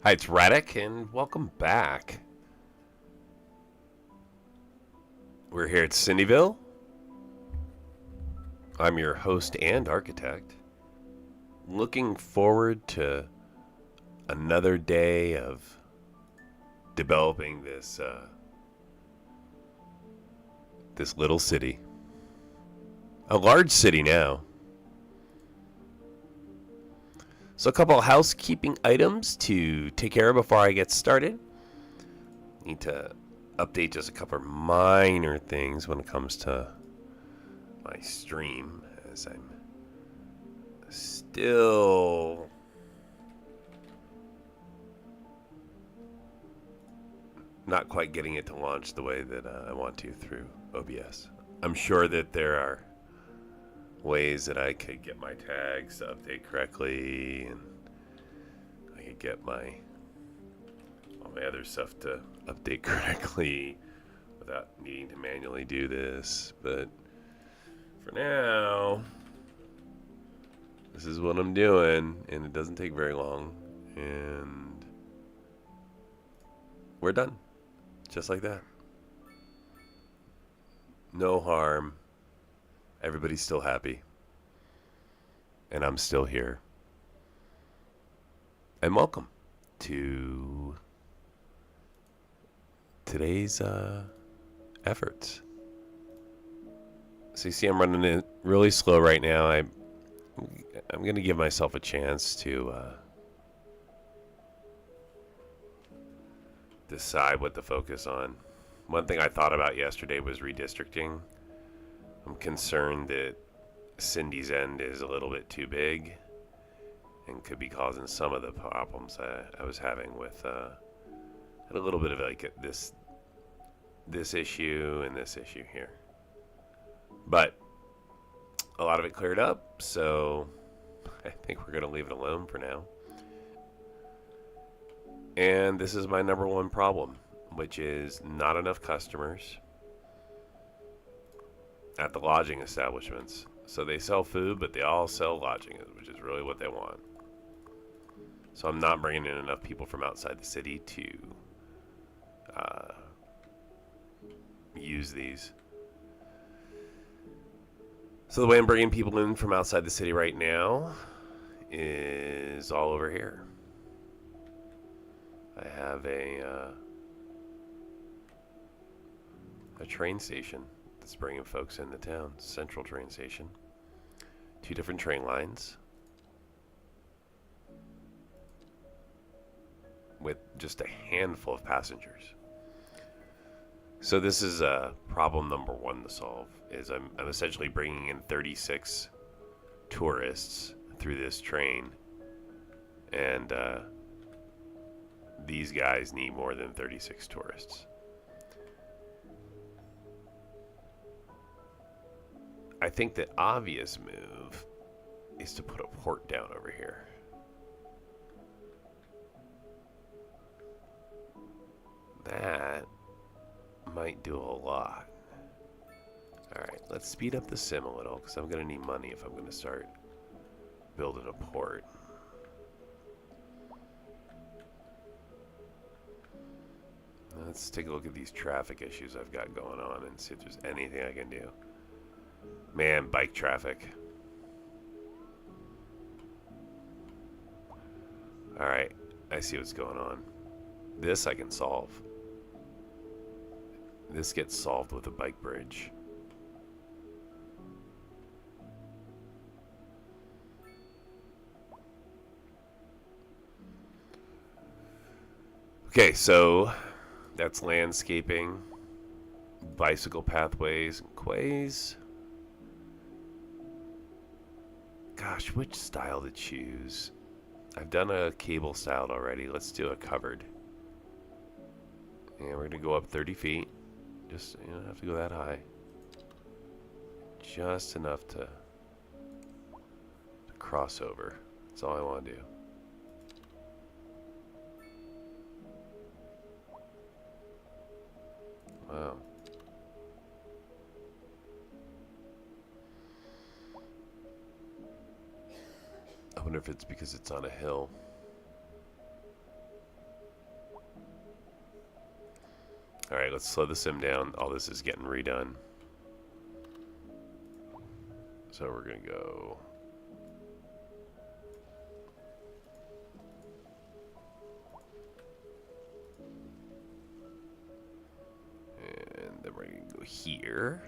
Hi, it's Radek, and welcome back. We're here at Cindyville. I'm your host and architect. Looking forward to another day of developing this this little city. A large city now. So a couple of housekeeping items to take care of before I get started. Need to update just a couple of minor things when it comes to my stream, as I'm still not quite getting it to launch the way that I want to through OBS. I'm sure that there are ways that I could get my tags to update correctly, and I could get all my other stuff to update correctly without needing to manually do this. But for now, this is what I'm doing, and it doesn't take very long, and we're done, just like that. No harm. Everybody's still happy. And I'm still here. And welcome to today's efforts. So you see I'm running it really slow right now. I'm going to give myself a chance to decide what to focus on. One thing I thought about yesterday was redistricting. I'm concerned that Cindy's end is a little bit too big and could be causing some of the problems I was having with had a little bit of like this issue and this issue here. But a lot of it cleared up, so I think we're going to leave it alone for now. And this is my number one problem, which is not enough customers at the lodging establishments. So they sell food, but they all sell lodging, which is really what they want. So I'm not bringing in enough people from outside the city to use these. So the way I'm bringing people in from outside the city right now is all over here. I have a train station that's bringing folks into town. Central train station. 2 different train lines with just a handful of passengers. So this is problem number one to solve. Is I'm essentially bringing in 36 tourists through this train, and these guys need more than 36 tourists. I think the obvious move is to put a port down over here. That might do a lot. Alright, let's speed up the sim a little, because I'm going to need money if I'm going to start building a port. Let's take a look at these traffic issues I've got going on and see if there's anything I can do. Man, bike traffic. Alright, I see what's going on. This I can solve. This gets solved with a bike bridge. Okay, so that's landscaping, bicycle pathways, and quays. Gosh, which style to choose? I've done a cable styled already. Let's do a covered. And we're going to go up 30 feet. Just, you don't have to go that high. Just enough to cross over. That's all I want to do. Wow. I wonder if it's because it's on a hill. Alright, let's slow the sim down. All this is getting redone. So we're going to go... And then we're going to go here.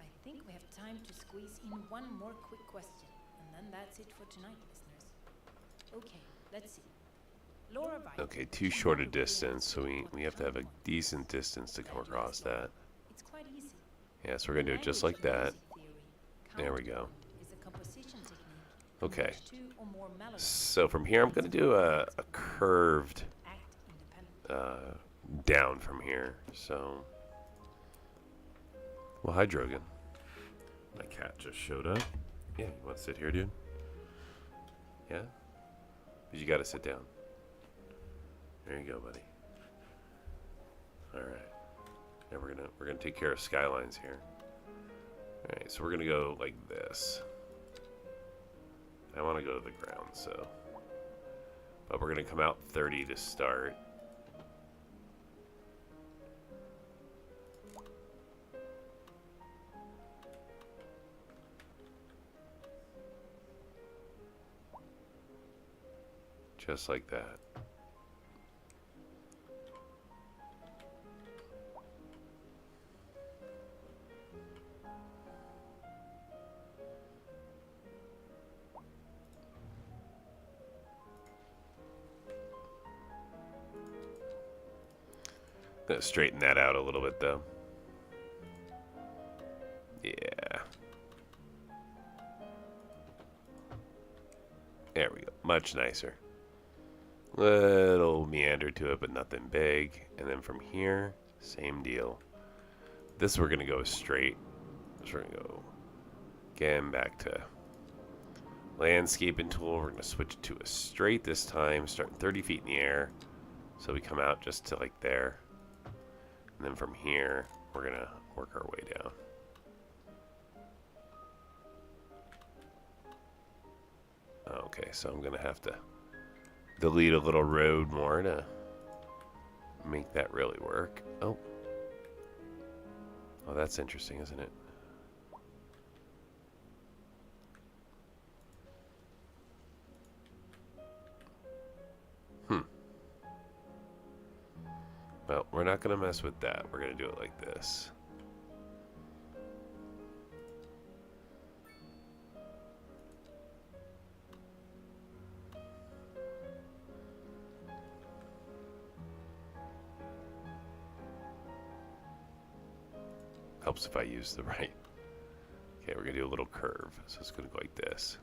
I think we have time to squeeze in one more quick question, and then that's it for tonight, listeners. Okay, let's see. Laura Wright. Okay, too short a distance, so we have to have a decent distance to come across that. It's quite easy. Yeah, so we're going to do it just like that. There we go. Okay. So from here, I'm going to do a curved down from here. So, well, hi, Drogan. My cat just showed up. Yeah, you want to sit here, dude? Yeah? But you got to sit down. There you go, buddy. All right. Now we're gonna take care of Skylines here. All right, so we're gonna go like this. I want to go to the ground, so. But we're gonna come out 30 to start. Just like that. Gonna straighten that out a little bit though. Yeah. There we go. Much nicer. Little meander to it, but nothing big. And then from here, same deal. This we're gonna go straight. So we're gonna go again back to landscaping tool. We're gonna switch it to a straight this time, starting 30 feet in the air. So we come out just to like there. And then from here, we're gonna work our way down. Okay, so I'm gonna have to delete a little road more to make that really work. Oh, that's interesting, isn't it? Well, we're not going to mess with that. We're going to do it like this. Helps if I use the right. Okay, we're going to do a little curve. So it's going to go like this.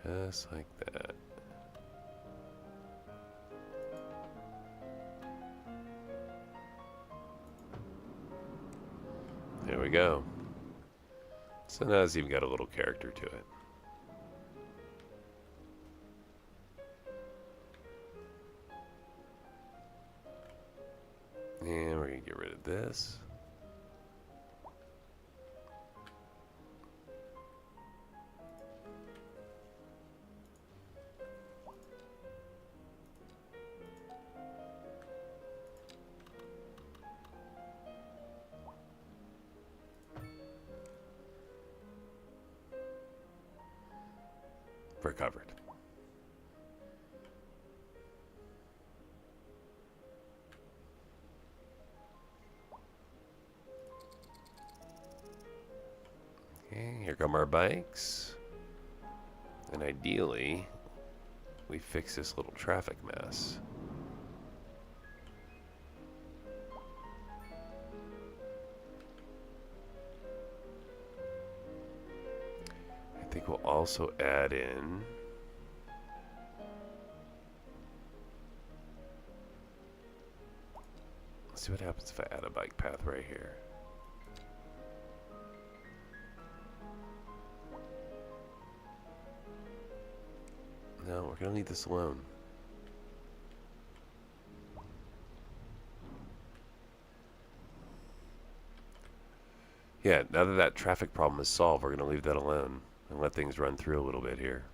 Just like that. There we go. So now it's even got a little character to it. And we're going to get rid of this. Recovered. Okay, here come our bikes. And ideally, we fix this little traffic mess. think we'll also add in... Let's see what happens if I add a bike path right here. No, we're going to leave this alone. Yeah, now that that traffic problem is solved, we're going to leave that alone and let things run through a little bit here.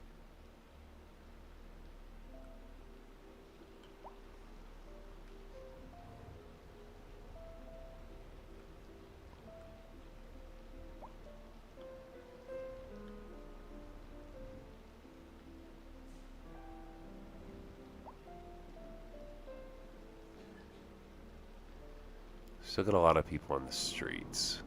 Still got a lot of people on the streets.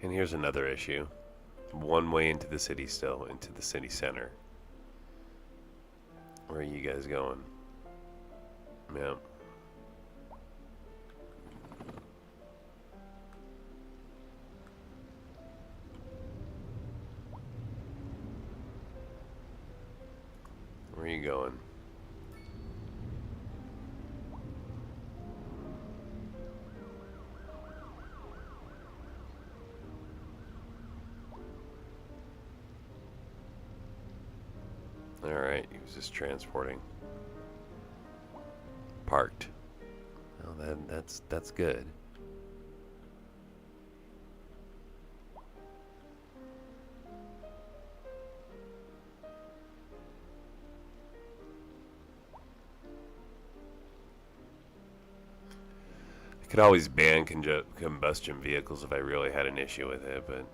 And here's another issue. One way into the city still, into the city center. Where are you guys going? Yeah. Where are you going? Alright, he was just transporting. Parked. Well, that's good. I could always ban combustion vehicles if I really had an issue with it, but...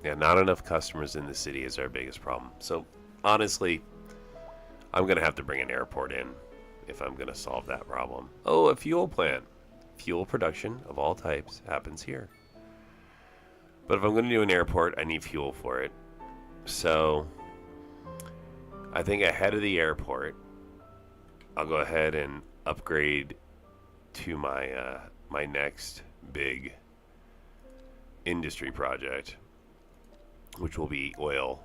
yeah, not enough customers in the city is our biggest problem. So, honestly, I'm going to have to bring an airport in if I'm going to solve that problem. Oh, a fuel plant. Fuel production of all types happens here. But if I'm going to do an airport, I need fuel for it. So, I think ahead of the airport, I'll go ahead and upgrade to my my next big industry project, which will be oil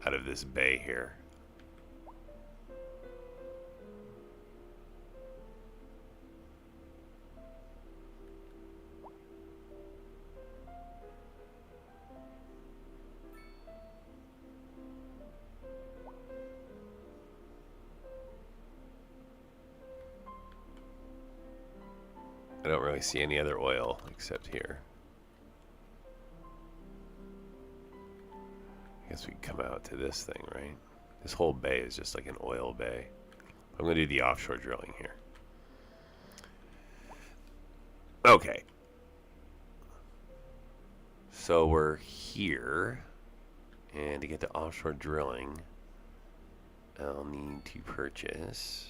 out of this bay here. I don't really see any other oil except here. I guess we can come out to this thing, right? This whole bay is just like an oil bay. I'm going to do the offshore drilling here. Okay. So we're here. And to get to offshore drilling, I'll need to purchase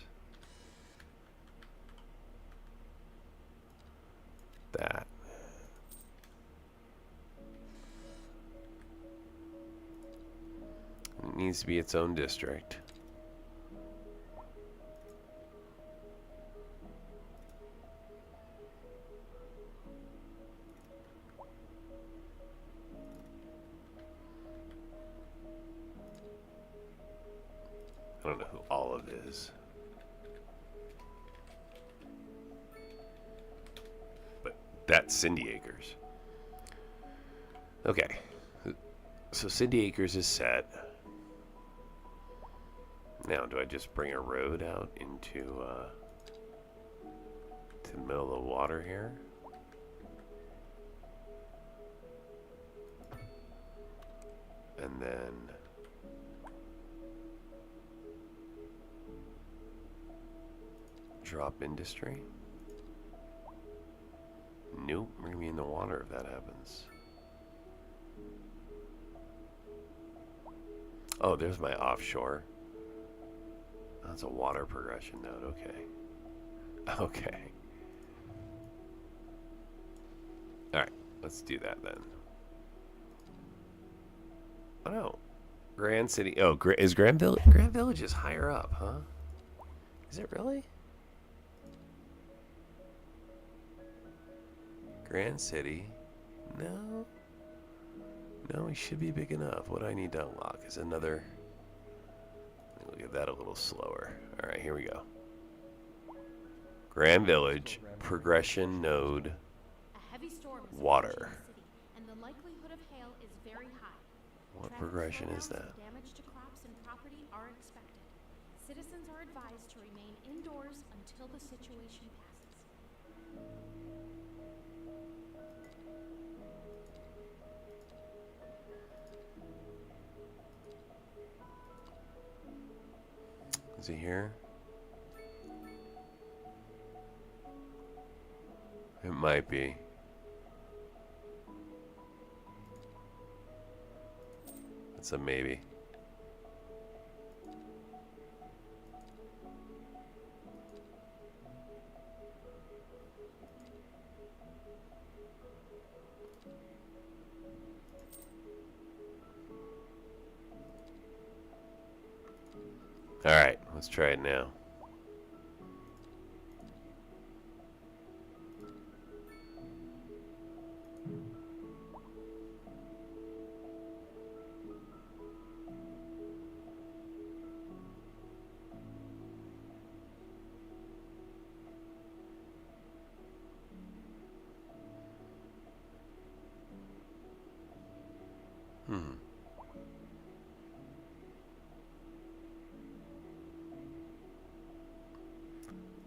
that. It needs to be its own district. I don't know who Olive is. But that's Cindy Acres. Okay. So Cindy Acres is set. Now, do I just bring a road out into to the middle of the water here? And then drop industry? Nope, we're gonna be in the water if that happens. Oh, there's my offshore. That's a water progression node, okay. Okay. Alright, let's do that then. Oh no. Grand City. Oh, is Grand Village? Grand Village is higher up, huh? Is it really? Grand City. No. No, we should be big enough. What I need to unlock is another. Let me look at that a little slower. All right, here we go. Grand Village, progression node, A heavy storm is water. approaching the city, and the likelihood of hail is very high. What Traffic progression is slowdowns that? and damage to crops and property are expected. Citizens are advised to remain indoors until the situation passes. Is he here? It might be. It's a maybe. All right, let's try it now.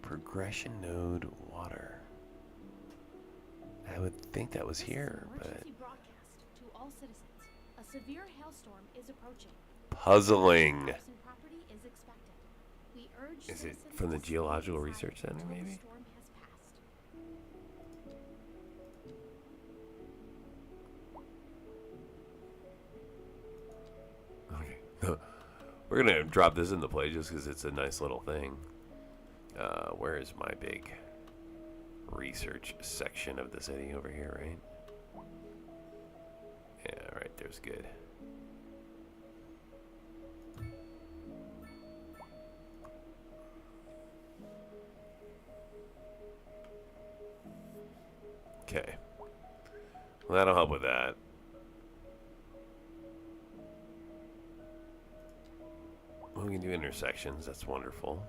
Progression node water. I would think that was here, but Emergency broadcast to all citizens. A severe hailstorm is approaching. puzzling. Crops and property is expected. We urge Is it citizens from the to stay Geological inside Research Center, until the maybe? storm has passed. Okay. We're gonna drop this into play just because it's a nice little thing. Where is my big research section of the city over here, right? Yeah, right there's good. Okay. Well, that'll help with that. We can do intersections. That's wonderful.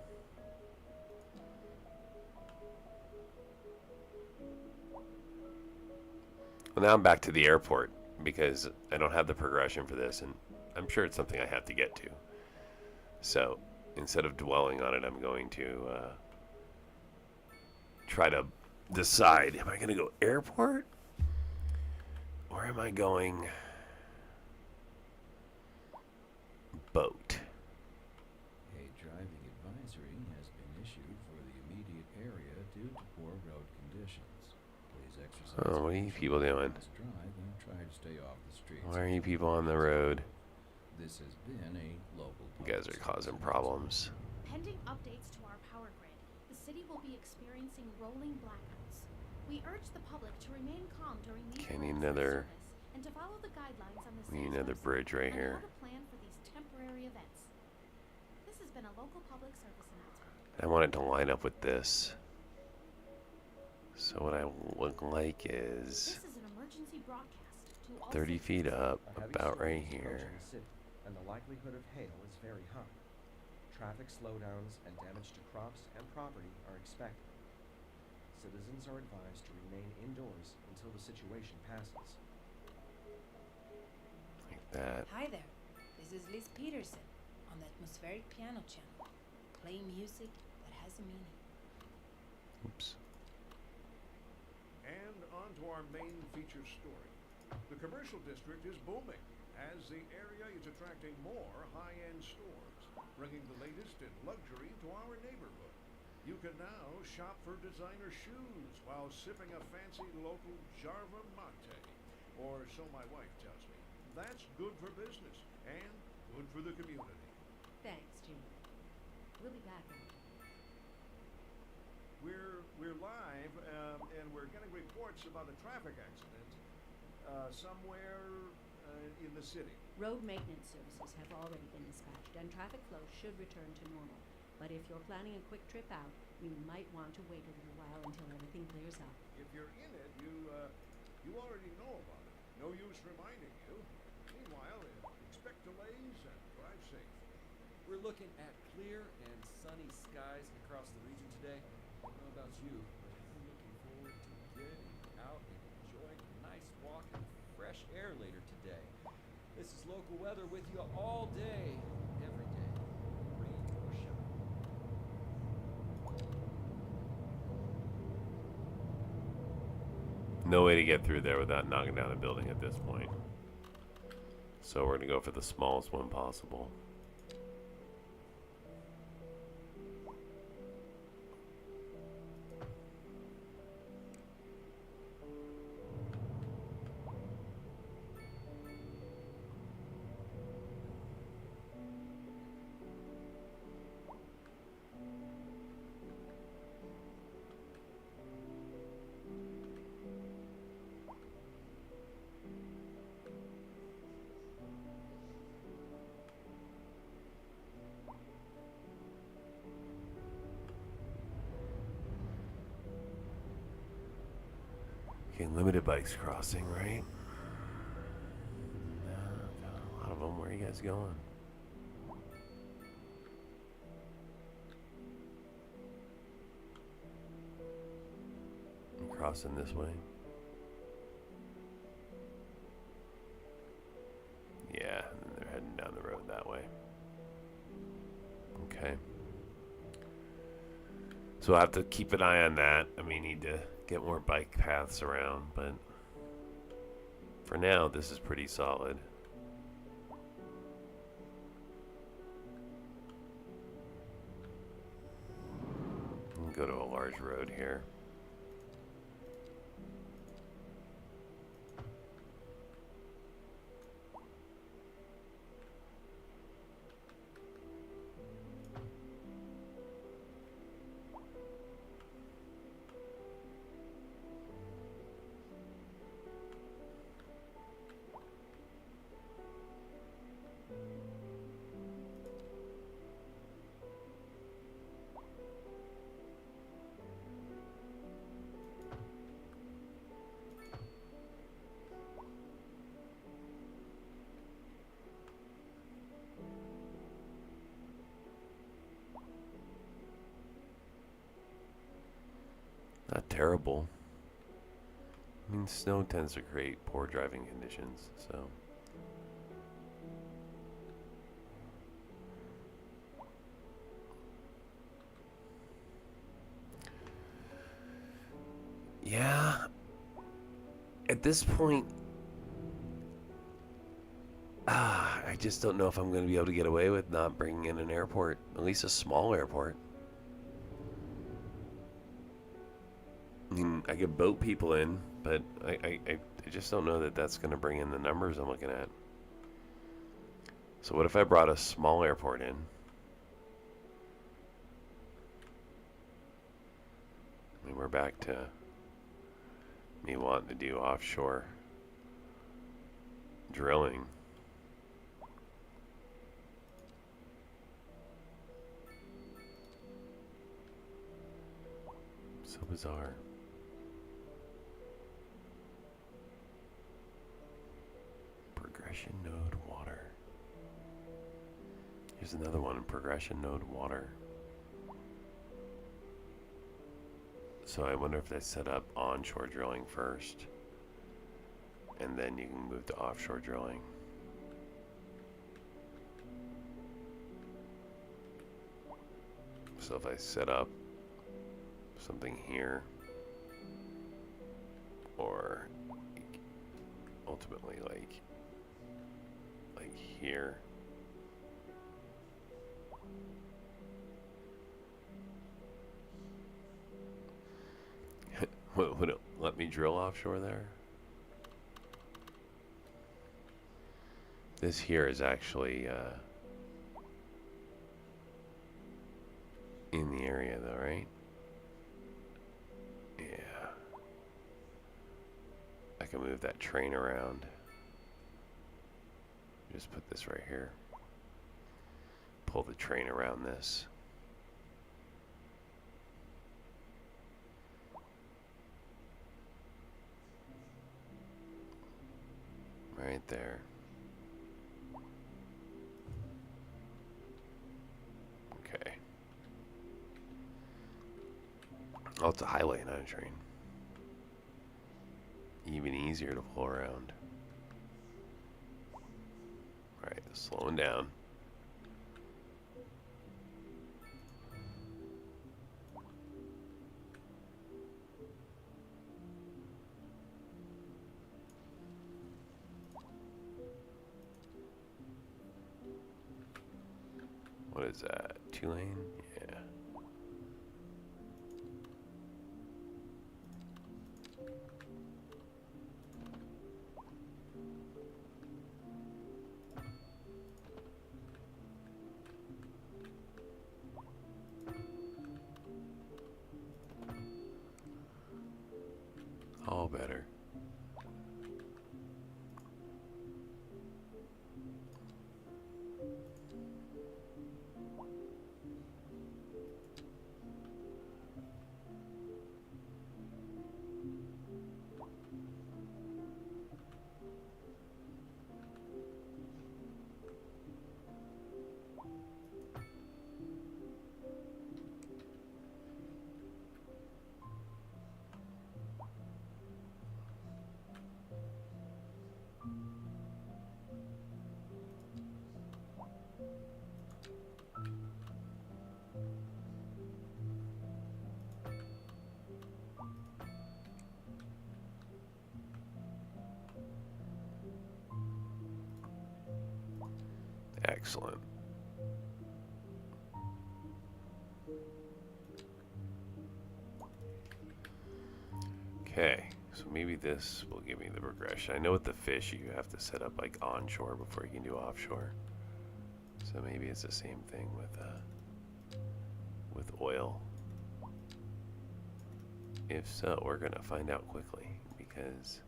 Well, now I'm back to the airport because I don't have the progression for this, and I'm sure it's something I have to get to. So instead of dwelling on it, I'm going to try to decide, am I going to go airport or am I going boat? A driving advisory has been issued for the immediate area due to poor road conditions. Please exercise Oh, what are you people doing? drive and try to stay off the streets. Why are you people on the road? This has been a local. You guys are causing problems. Pending updates to our power grid, the city will be experiencing rolling blackouts. We urge the public to remain calm during these Okay, need moments of another- service and to follow the guidelines on the We need city's another website bridge right on here. how to plan for these temporary events. This has been a local public service announcement. I want it to line up with this. So what I look like is This is an emergency broadcast to all 30 feet citizens. up, A heavy about storm right is approaching here. the city, and the likelihood of hail is very high. Traffic slowdowns and damage to crops and property are expected. Citizens are advised to remain indoors until the situation passes. Like that. Hi there. This is Liz Peterson on the atmospheric piano channel. Play music that has a meaning. Oops. And on to our main feature story. The commercial district is booming as the area is attracting more high-end stores, bringing the latest in luxury to our neighborhood. You can now shop for designer shoes while sipping a fancy local Java mate. Or so my wife tells me. That's good for business and good for the community. Thanks, Jim. We'll be back. We're live, and we're getting reports about a traffic accident somewhere in the city. Road maintenance services have already been dispatched, and traffic flow should return to normal. But if you're planning a quick trip out, you might want to wait a little while until everything clears up. If you're in it, you already know about it. No use reminding you. Meanwhile, expect delays and drive safe. We're looking at clear and sunny skies across the region today. I don't know about you, but I'm looking forward to getting out and enjoying a nice walk in the fresh air later today. This is local weather with you all day, every day, rain or shine. No way to get through there without knocking down a building at this point. So we're gonna go for the smallest one possible. Okay, limited bikes crossing, right? A lot of them. Where are you guys going? I'm crossing this way. Yeah, and then they're heading down the road that way. Okay. So I'll have to keep an eye on that. I may need to get more bike paths around, but for now, this is pretty solid. We'll go to a large road here. Not terrible. I mean, snow tends to create poor driving conditions, so. Yeah. At this point, I just don't know if I'm going to be able to get away with not bringing in an airport, at least a small airport. I mean, I could boat people in, but I just don't know that that's going to bring in the numbers I'm looking at. So what if I brought a small airport in? I mean, we're back to me wanting to do offshore drilling. So bizarre. Progression node water. Here's another one, progression node water. So I wonder if they set up onshore drilling first, and then you can move to offshore drilling. So if I set up something here, or ultimately like here. Would it let me drill offshore there? This here is actually in the area though, right? Yeah. I can move that train around. Just put this right here. Pull the train around this. Right there. Okay. Oh, it's a highway, not a train. Even easier to pull around. Alright, slowing down. What is that? 2-lane? Yeah. All better. Excellent. Okay, so maybe this will give me the progression. I know with the fish you have to set up like onshore before you can do offshore. So maybe it's the same thing with oil. If so, we're gonna find out quickly because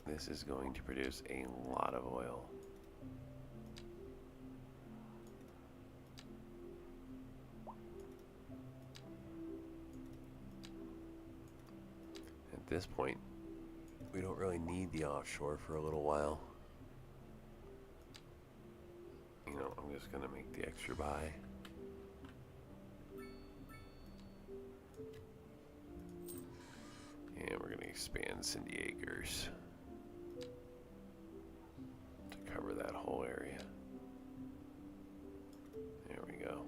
this is going to produce a lot of oil. At this point, we don't really need the offshore for a little while. You know, I'm just gonna make the extra buy. And we're gonna expand Cindy Acres to cover that whole area. There we go.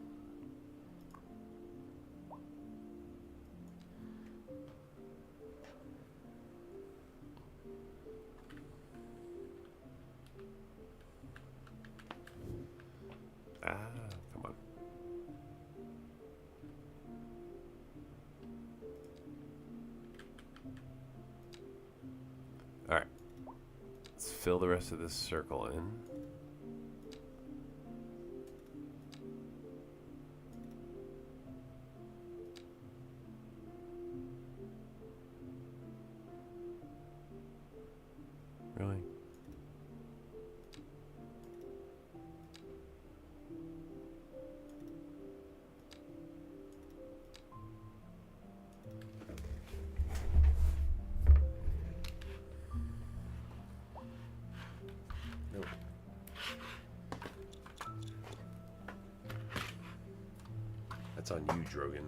Come on. All right. Let's fill the rest of this circle in. Really? Nope. That's on you, Drogan.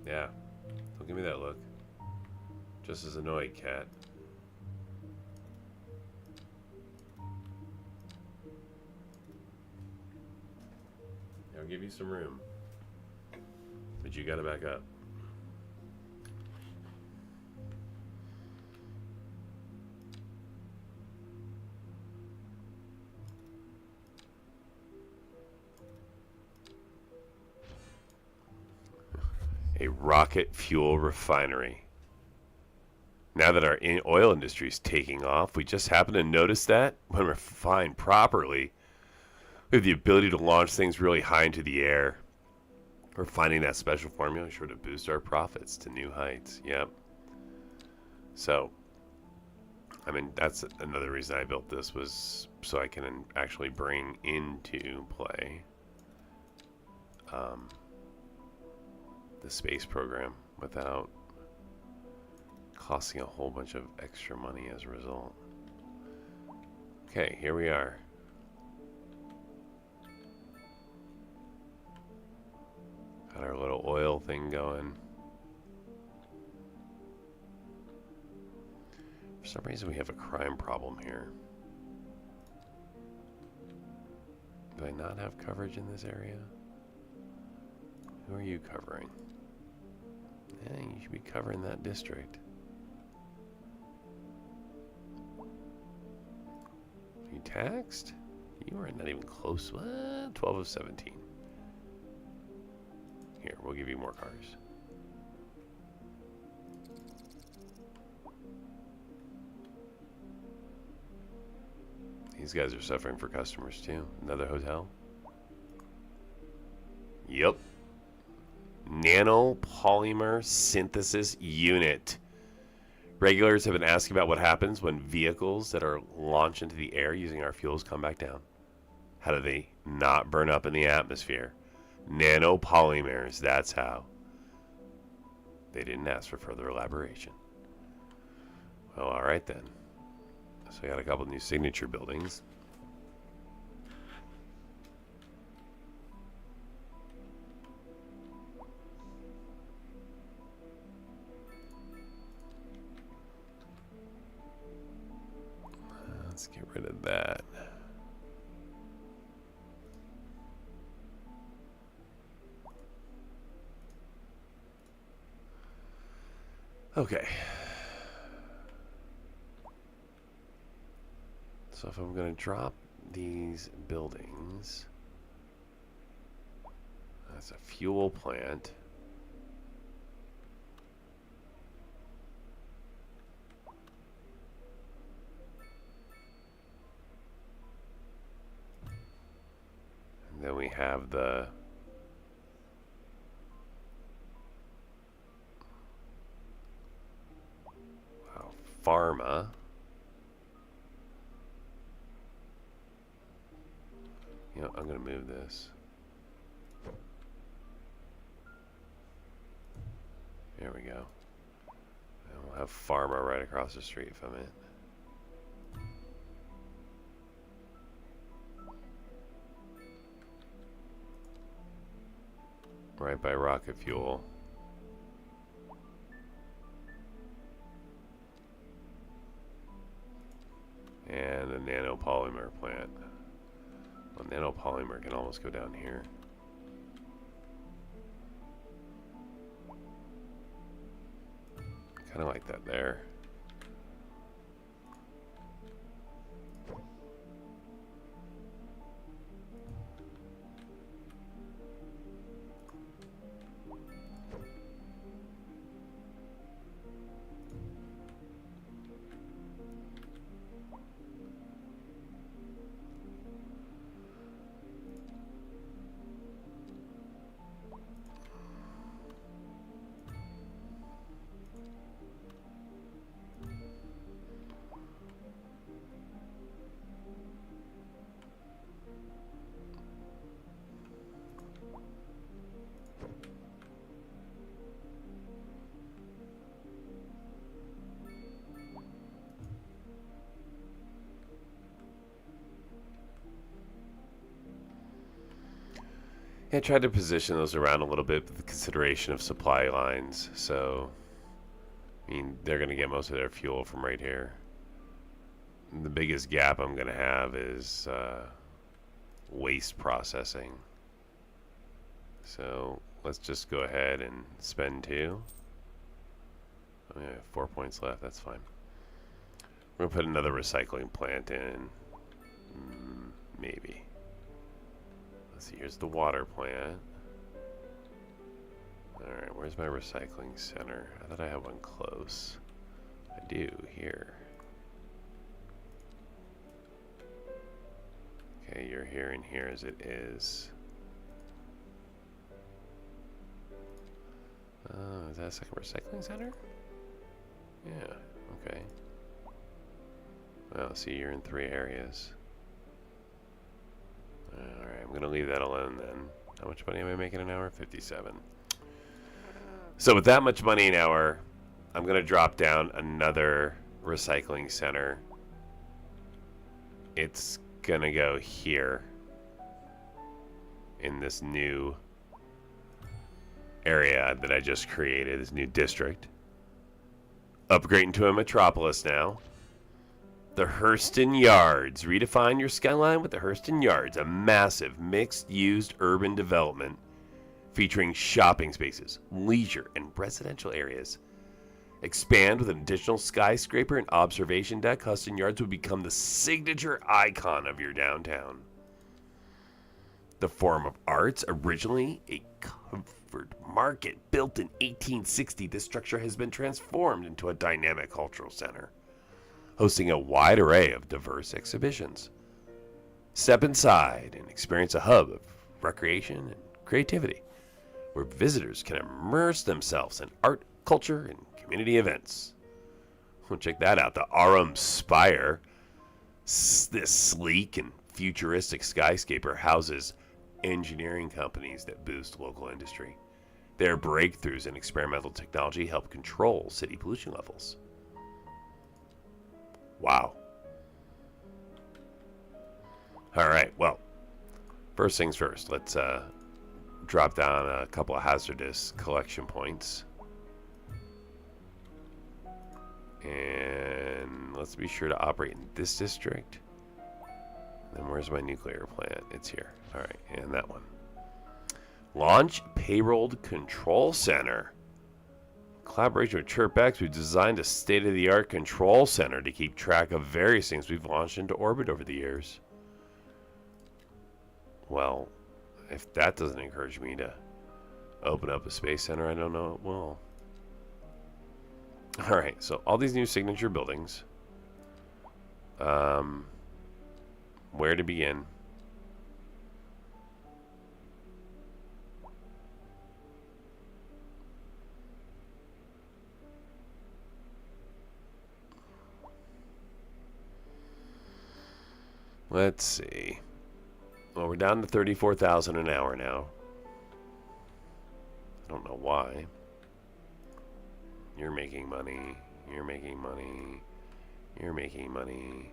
Yeah. Don't give me that look. Just as annoyed, cat. I'll give you some room. But you gotta back up. A rocket fuel refinery. Now that our oil industry is taking off, we just happen to notice that when refined properly, we have the ability to launch things really high into the air. We're finding that special formula sure to boost our profits to new heights. Yep. So, I mean, that's another reason I built this, was so I can actually bring into play the space program without costing a whole bunch of extra money as a result. Okay, here we are. Got our little oil thing going. For some reason we have a crime problem here. Do I not have coverage in this area? Who are you covering? Yeah, you should be covering that district. Are you taxed? You are not even close. What? 12 of 17. Here, we'll give you more cars. These guys are suffering for customers too. Another hotel. Yep. Nanopolymer synthesis unit. Regulars have been asking about what happens when vehicles that are launched into the air using our fuels come back down. How do they not burn up in the atmosphere? Nanopolymers, that's how. They didn't ask for further elaboration. Well, alright then. So we got a couple new signature buildings. Let's get rid of that. Okay. So if I'm going to drop these buildings, that's a fuel plant. And then we have the pharma. You know, I'm going to move this. There we go. And we'll have pharma right across the street from it. Right by rocket fuel. And a nanopolymer plant. Well, nanopolymer can almost go down here. Kind of like that there. Yeah, I tried to position those around a little bit with the consideration of supply lines. So, I mean, they're going to get most of their fuel from right here. The biggest gap I'm going to have is waste processing. So, let's just go ahead and spend 2. Oh, yeah, 4 points left. That's fine. We're going to put another recycling plant in. Maybe. Let's see, here's the water plant. Alright, where's my recycling center? I thought I had one close. I do, here. Okay, you're here and here as it is. Is that a second recycling center? Yeah, okay. Well, see, you're in 3 areas. Alright, I'm gonna leave that alone then. How much money am I making an hour? 57. So with that much money an hour, I'm gonna drop down another recycling center. It's gonna go here in this new area that I just created, this new district. Upgrading to a metropolis now. The Hurston Yards. Redefine your skyline with the Hurston Yards, a massive mixed-use urban development featuring shopping spaces, leisure, and residential areas. Expand with an additional skyscraper and observation deck. Hurston Yards will become the signature icon of your downtown. The Forum of Arts, originally a covered market built in 1860, this structure has been transformed into a dynamic cultural center, hosting a wide array of diverse exhibitions. Step inside and experience a hub of recreation and creativity, where visitors can immerse themselves in art, culture, and community events. Well, check that out, the Arum Spire. This sleek and futuristic skyscraper houses engineering companies that boost local industry. Their breakthroughs in experimental technology help control city pollution levels. Wow. All right, well, first things first, let's drop down a couple of hazardous collection points. And let's be sure to operate in this district. Then where's my nuclear plant? It's here. All right, and that one. Launch Payroll Control Center. Collaboration with ChirpX, we've designed a state-of-the-art control center to keep track of various things we've launched into orbit over the years. Well, if that doesn't encourage me to open up a space center, I don't know it will. All right, so all these new signature buildings. Where to begin? Let's see. Well, we're down to 34,000 an hour now. I don't know why. You're making money. You're making money. You're making money.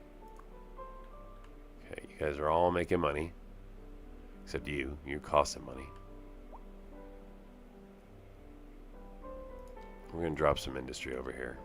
Okay, you guys are all making money. Except you. You're costing money. We're going to drop some industry over here.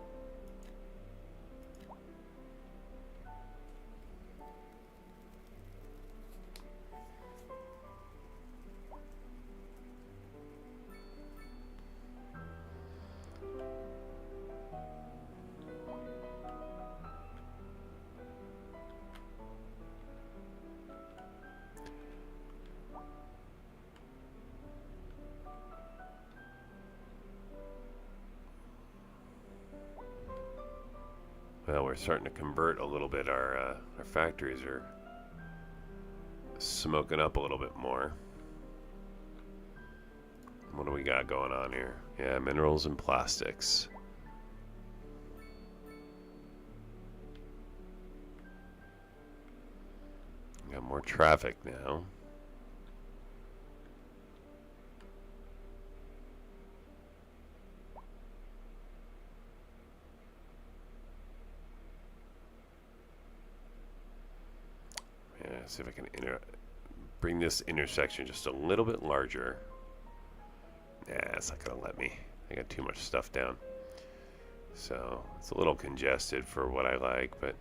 Well, we're starting to convert a little bit. Our factories are smoking up a little bit more. What do we got going on here? Yeah, minerals and plastics. Got more traffic now. See if I can bring this intersection just a little bit larger. Nah, it's not gonna let me. I got too much stuff down. So it's a little congested for what I like, but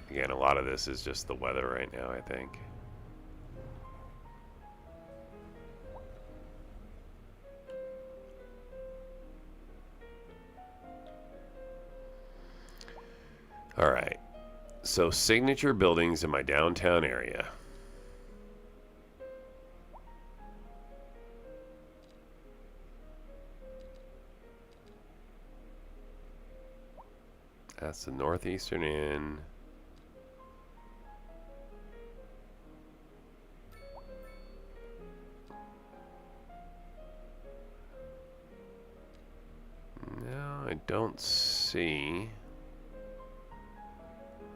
again, a lot of this is just the weather right now, I think. All right. So, signature buildings in my downtown area. That's the Northeastern Inn. No, I don't see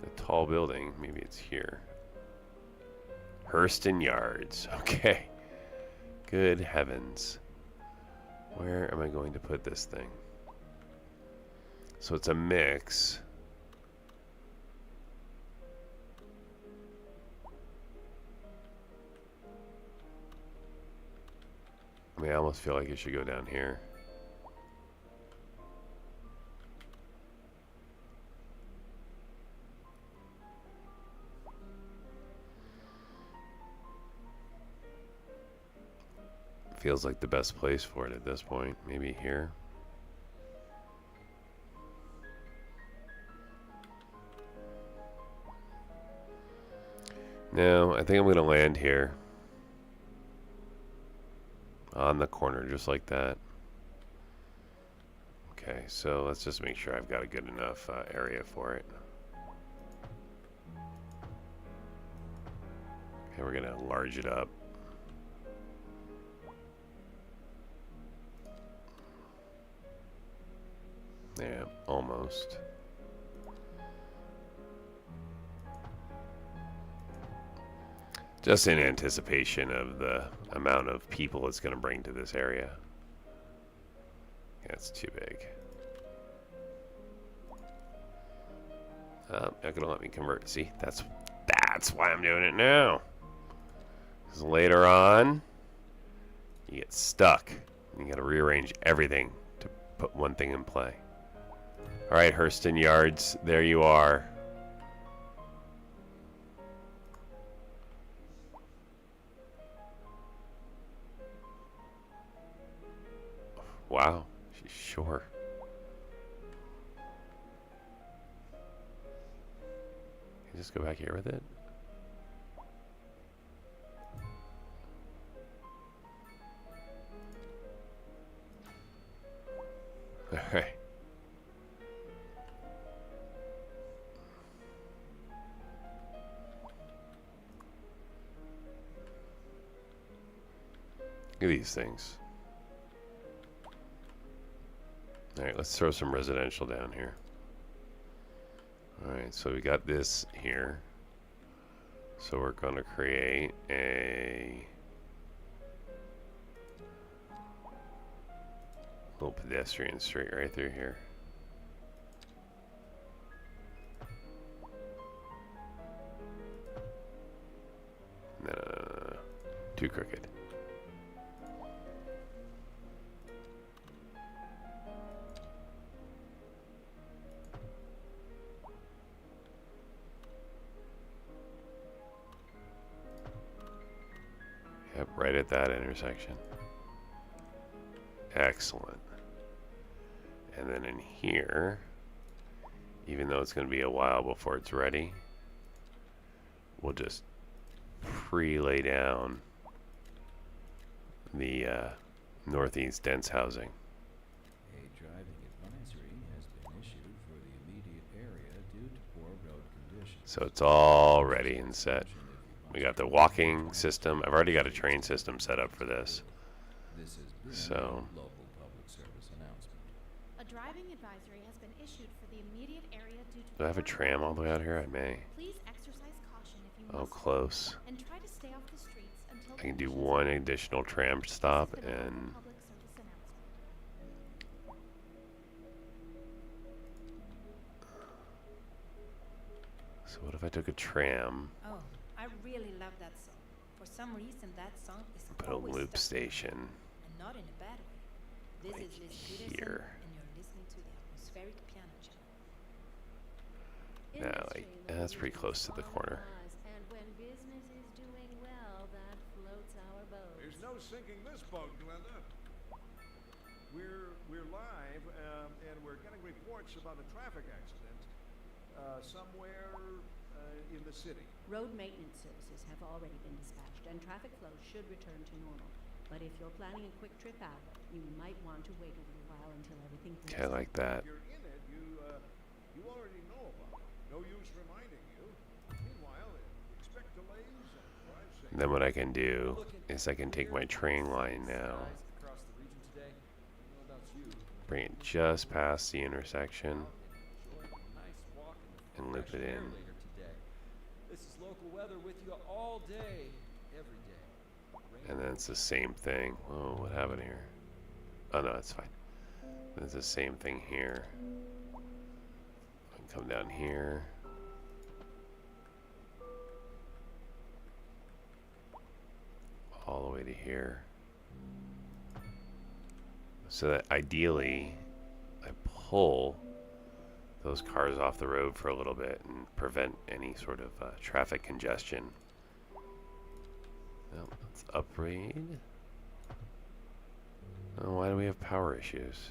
the tall building. Maybe it's here. Hurston Yards. Okay. Good heavens. Where am I going to put this thing? So it's a mix. I mean, I almost feel like it should go down here. Feels like the best place for it at this point. Maybe here. No, I think I'm going to land here. On the corner, just like that. Okay, so let's just make sure I've got a good enough area for it. Okay, we're going to enlarge it up. Yeah, almost. Just in anticipation of the amount of people it's going to bring to this area. Yeah, it's too big. Not going to let me convert. See, that's why I'm doing it now. Because later on, you get stuck. And you got to rearrange everything to put one thing in play. All right, Hurston Yards, there you are. Wow, she's sure. Can you just go back here with it? All right. Look at these things. Alright, let's throw some residential down here. Alright, so we got this here. So we're going to create a little pedestrian street right through here. No. Too crooked. Yep, right at that intersection. Excellent. And then in here, even though it's going to be a while before it's ready, we'll just pre-lay down the northeast dense housing. A driving advisory has been issued for the immediate area due to poor road conditions. So it's all ready and set. We got the walking system. I've already got a train system set up for this. This has been So a local public service announcement. A driving advisory has been issued for the immediate area due to do I have a tram all the way out here? I may. Please exercise caution if you Oh, must, close. and try to stay off the streets until I can do conditions one are additional tram stop This has been a local and public service announcement. so what if I took a tram, Oh, I really love that song. For some reason, that song is put a always loop stuck in my head, station? and not in a bad way. This Like is Liz Peterson, here. and you're listening to the Atmospheric Piano Channel. No, like, that's pretty close to the corner. And when business is doing well, that floats our boat. There's no sinking this boat, Glenda. We're live, and we're getting reports about a traffic accident somewhere in the city. Road maintenance services have already been dispatched, and traffic flow should return to normal. But if you're planning a quick trip out, you might want to wait a little while until everything clears Okay, I up. like that. If you're in it, you You already know about it. No use reminding you. Meanwhile, expect delays and drive safe. Then what I can do is I can take my train line now, Across the region today. I don't know about you, but bring it just past the intersection, enjoy a nice walk in the and loop fresh it air in. later today. This is local weather with you all day, every day. Rain And then it's the same thing. Oh, what happened here? Oh no, it's fine. Then it's the same thing here. I can come down here. All the way to here. So that ideally, I pull those cars off the road for a little bit and prevent any sort of traffic congestion. Well, let's upgrade. Oh, why do we have power issues?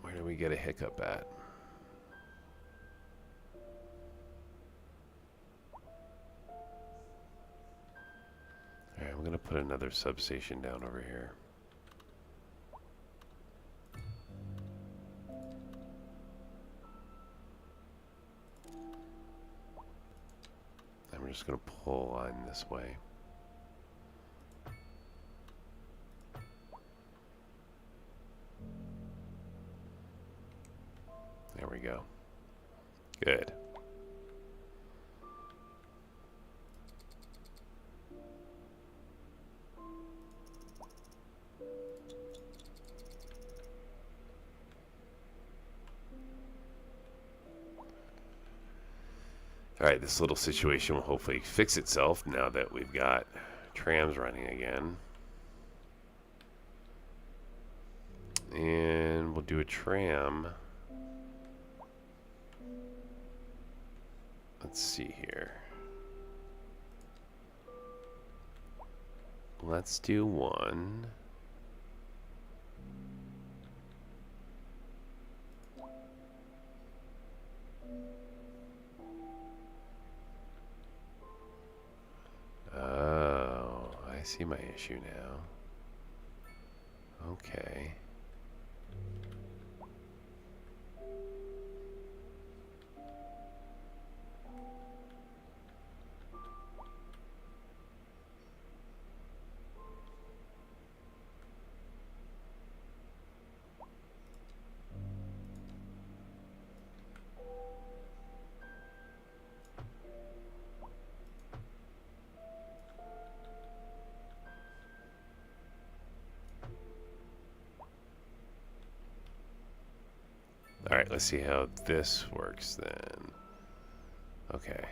Where do we get a hiccup at? Alright, I'm gonna put another substation down over here. I'm just gonna pull line this way. There we go. Good. Alright, this little situation will hopefully fix itself now that we've got trams running again. And we'll do a tram. Let's see here. Let's do one. Oh, I see my issue now. Okay. Alright, let's see how this works then. Okay.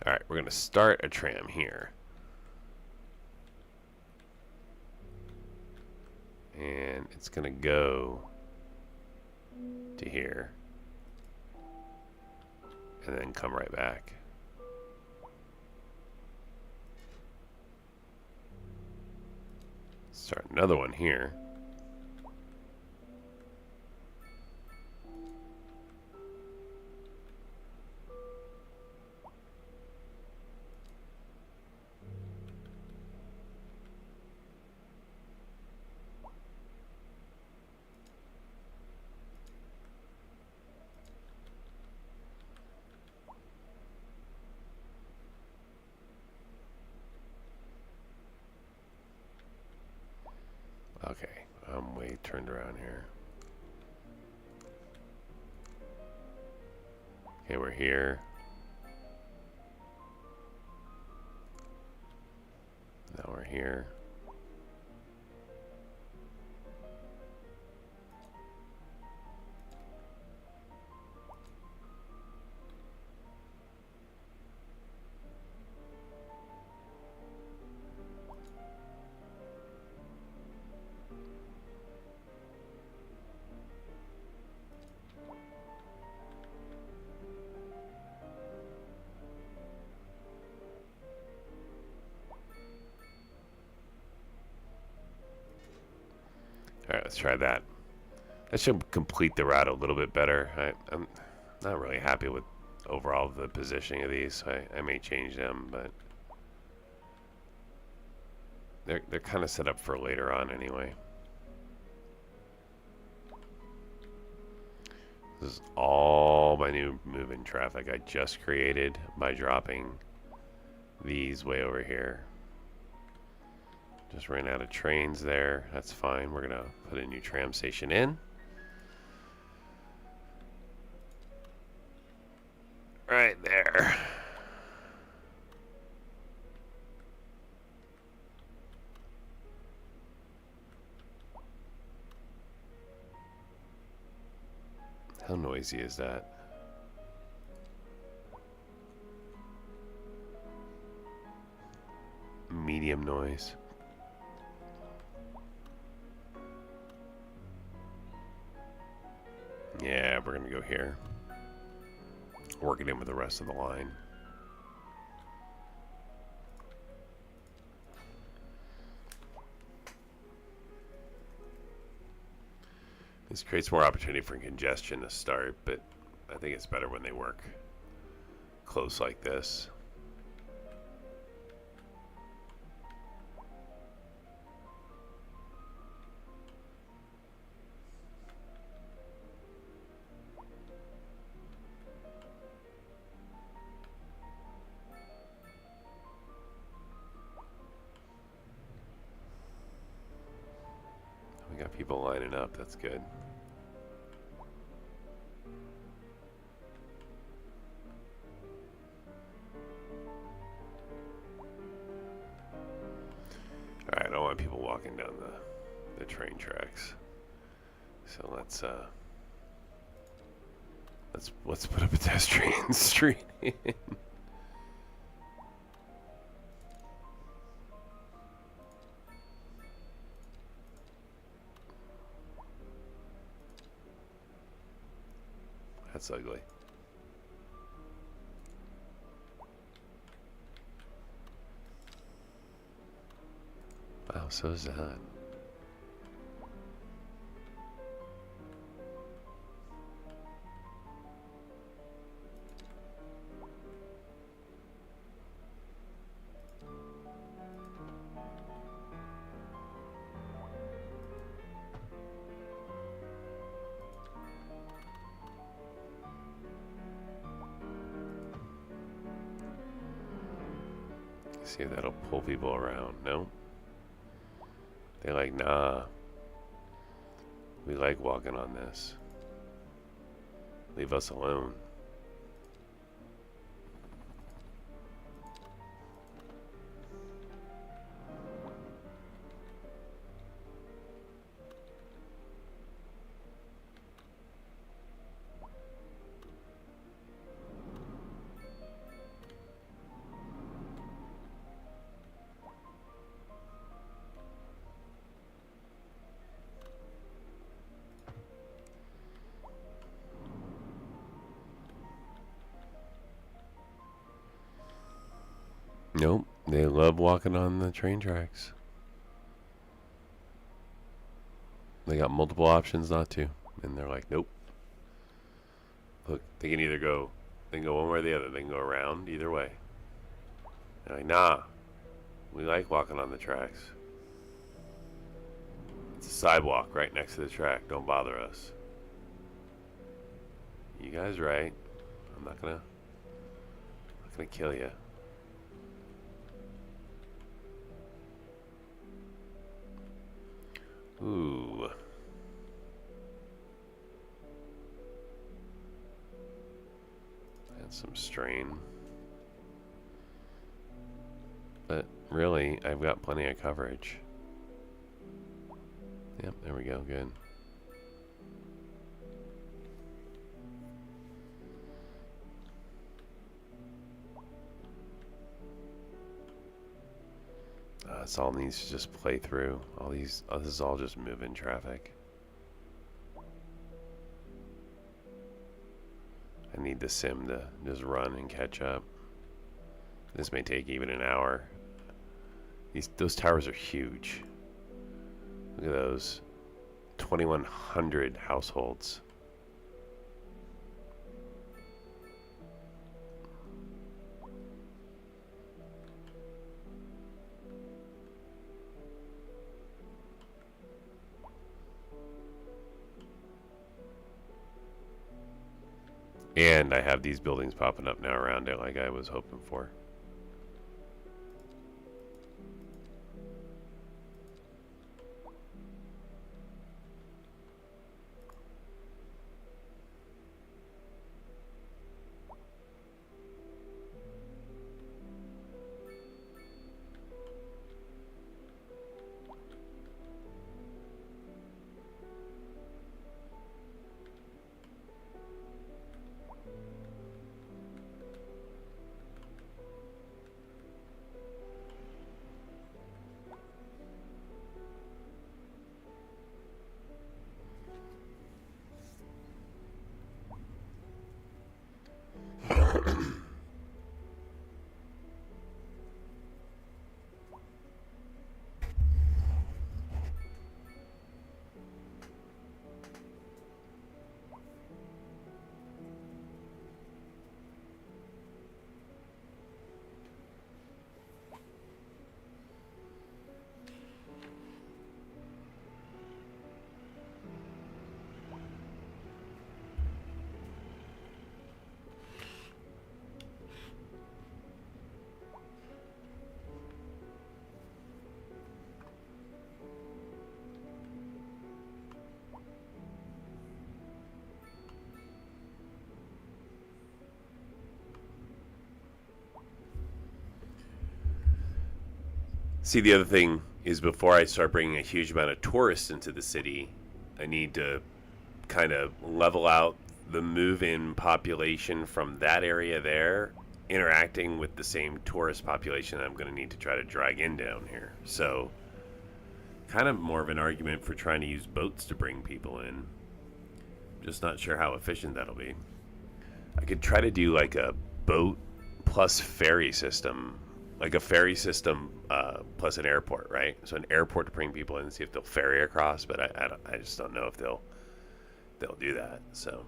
Alright, we're going to start a tram here. And it's going to go to here. And then come right back. Start another one here. Okay, I'm way turned around here. Okay, we're here. Now we're here. let's try that. That should complete the route a little bit better. I'm not really happy with overall the positioning of these, so I may change them, but they're kind of set up for later on anyway. This is all my new move-in traffic I just created by dropping these way over here. Just ran out of trains there. That's fine. We're gonna put a new tram station in. Right there. How noisy is that? Medium noise. Yeah, we're gonna go here. Work it in with the rest of the line. This creates more opportunity for congestion to start, but I think it's better when they work close like this. We got people lining up, that's good. Alright, I don't want people walking down the train tracks. So let's put a pedestrian street in. That's ugly. Wow, so is that. See if that'll pull people around. No? They're like, nah. We like walking on this. Leave us alone. Nope, they love walking on the train tracks. They got multiple options not to, and they're like, nope. Look, they can either go, they can go one way or the other. They can go around either way. They're like, nah, we like walking on the tracks. It's a sidewalk right next to the track. Don't bother us. You guys right. I'm not gonna kill you. Ooh. That's some strain. But really, I've got plenty of coverage. Yep, there we go, good. This all needs to just play through. All these, this is all just moving traffic. I need the sim to just run and catch up. This may take even an hour. Those towers are huge. Look at those. 2,100 households. And I have these buildings popping up now around it like I was hoping for. See, the other thing is before I start bringing a huge amount of tourists into the city, I need to kind of level out the move-in population from that area there, interacting with the same tourist population I'm going to need to try to drag in down here. So, kind of more of an argument for trying to use boats to bring people in. Just not sure how efficient that'll be. I could try to do like a boat plus ferry system. Like a ferry system plus an airport, right? So an airport to bring people in and see if they'll ferry across, but I just don't know if they'll do that. So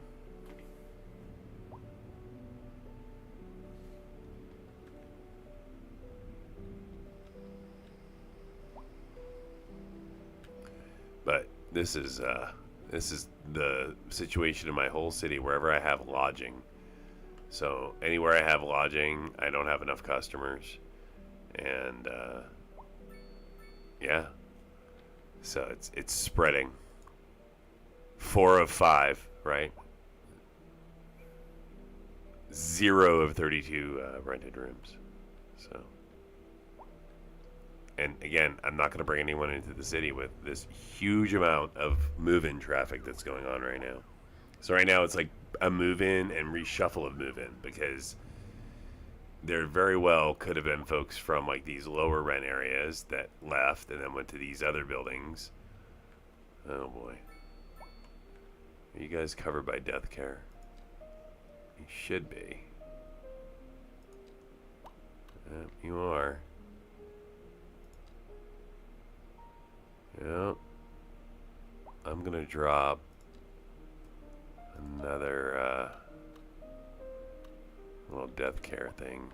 but this is the situation in my whole city wherever I have lodging. So anywhere I have lodging, I don't have enough customers. And yeah, so it's spreading. 4 of 5, right? 0 of 32 rented rooms. So, and again, I'm not going to bring anyone into the city with this huge amount of move-in traffic that's going on right now. So right now it's like a move-in and reshuffle of move-in, because there very well could have been folks from like these lower rent areas that left and then went to these other buildings. Oh boy. Are you guys covered by death care? You should be. You are. Yep. I'm gonna drop another little death care thing.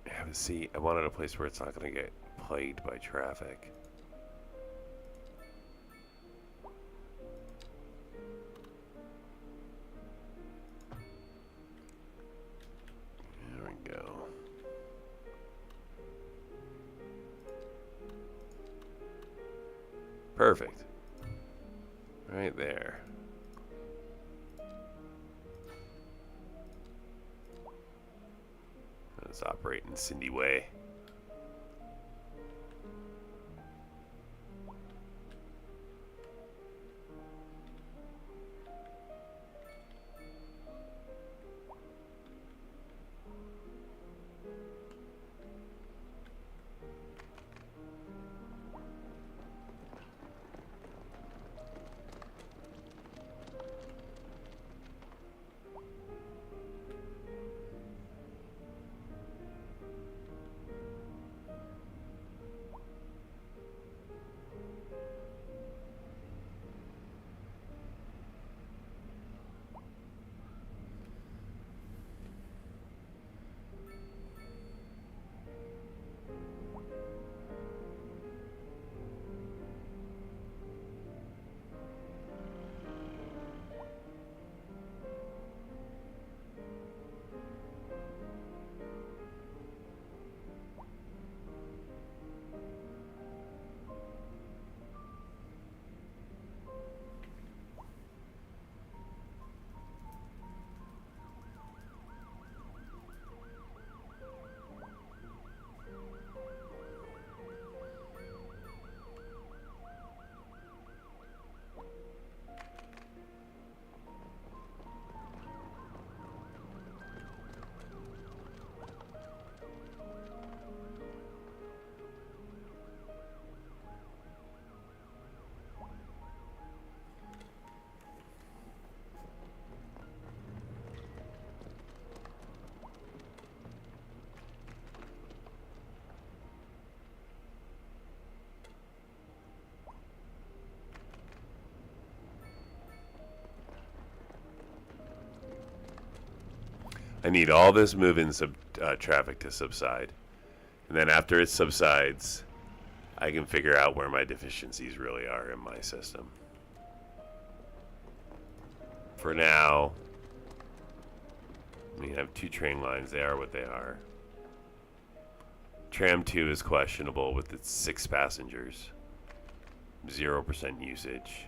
Yeah, but see, I wanted a place where it's not going to get plagued by traffic. There we go. Perfect. Right there. Let's operate in Cindy way. I need all this move-in traffic to subside. And then after it subsides, I can figure out where my deficiencies really are in my system. For now, I mean, I have 2 train lines. They are what they are. Tram 2 is questionable with its 6 passengers. 0% usage.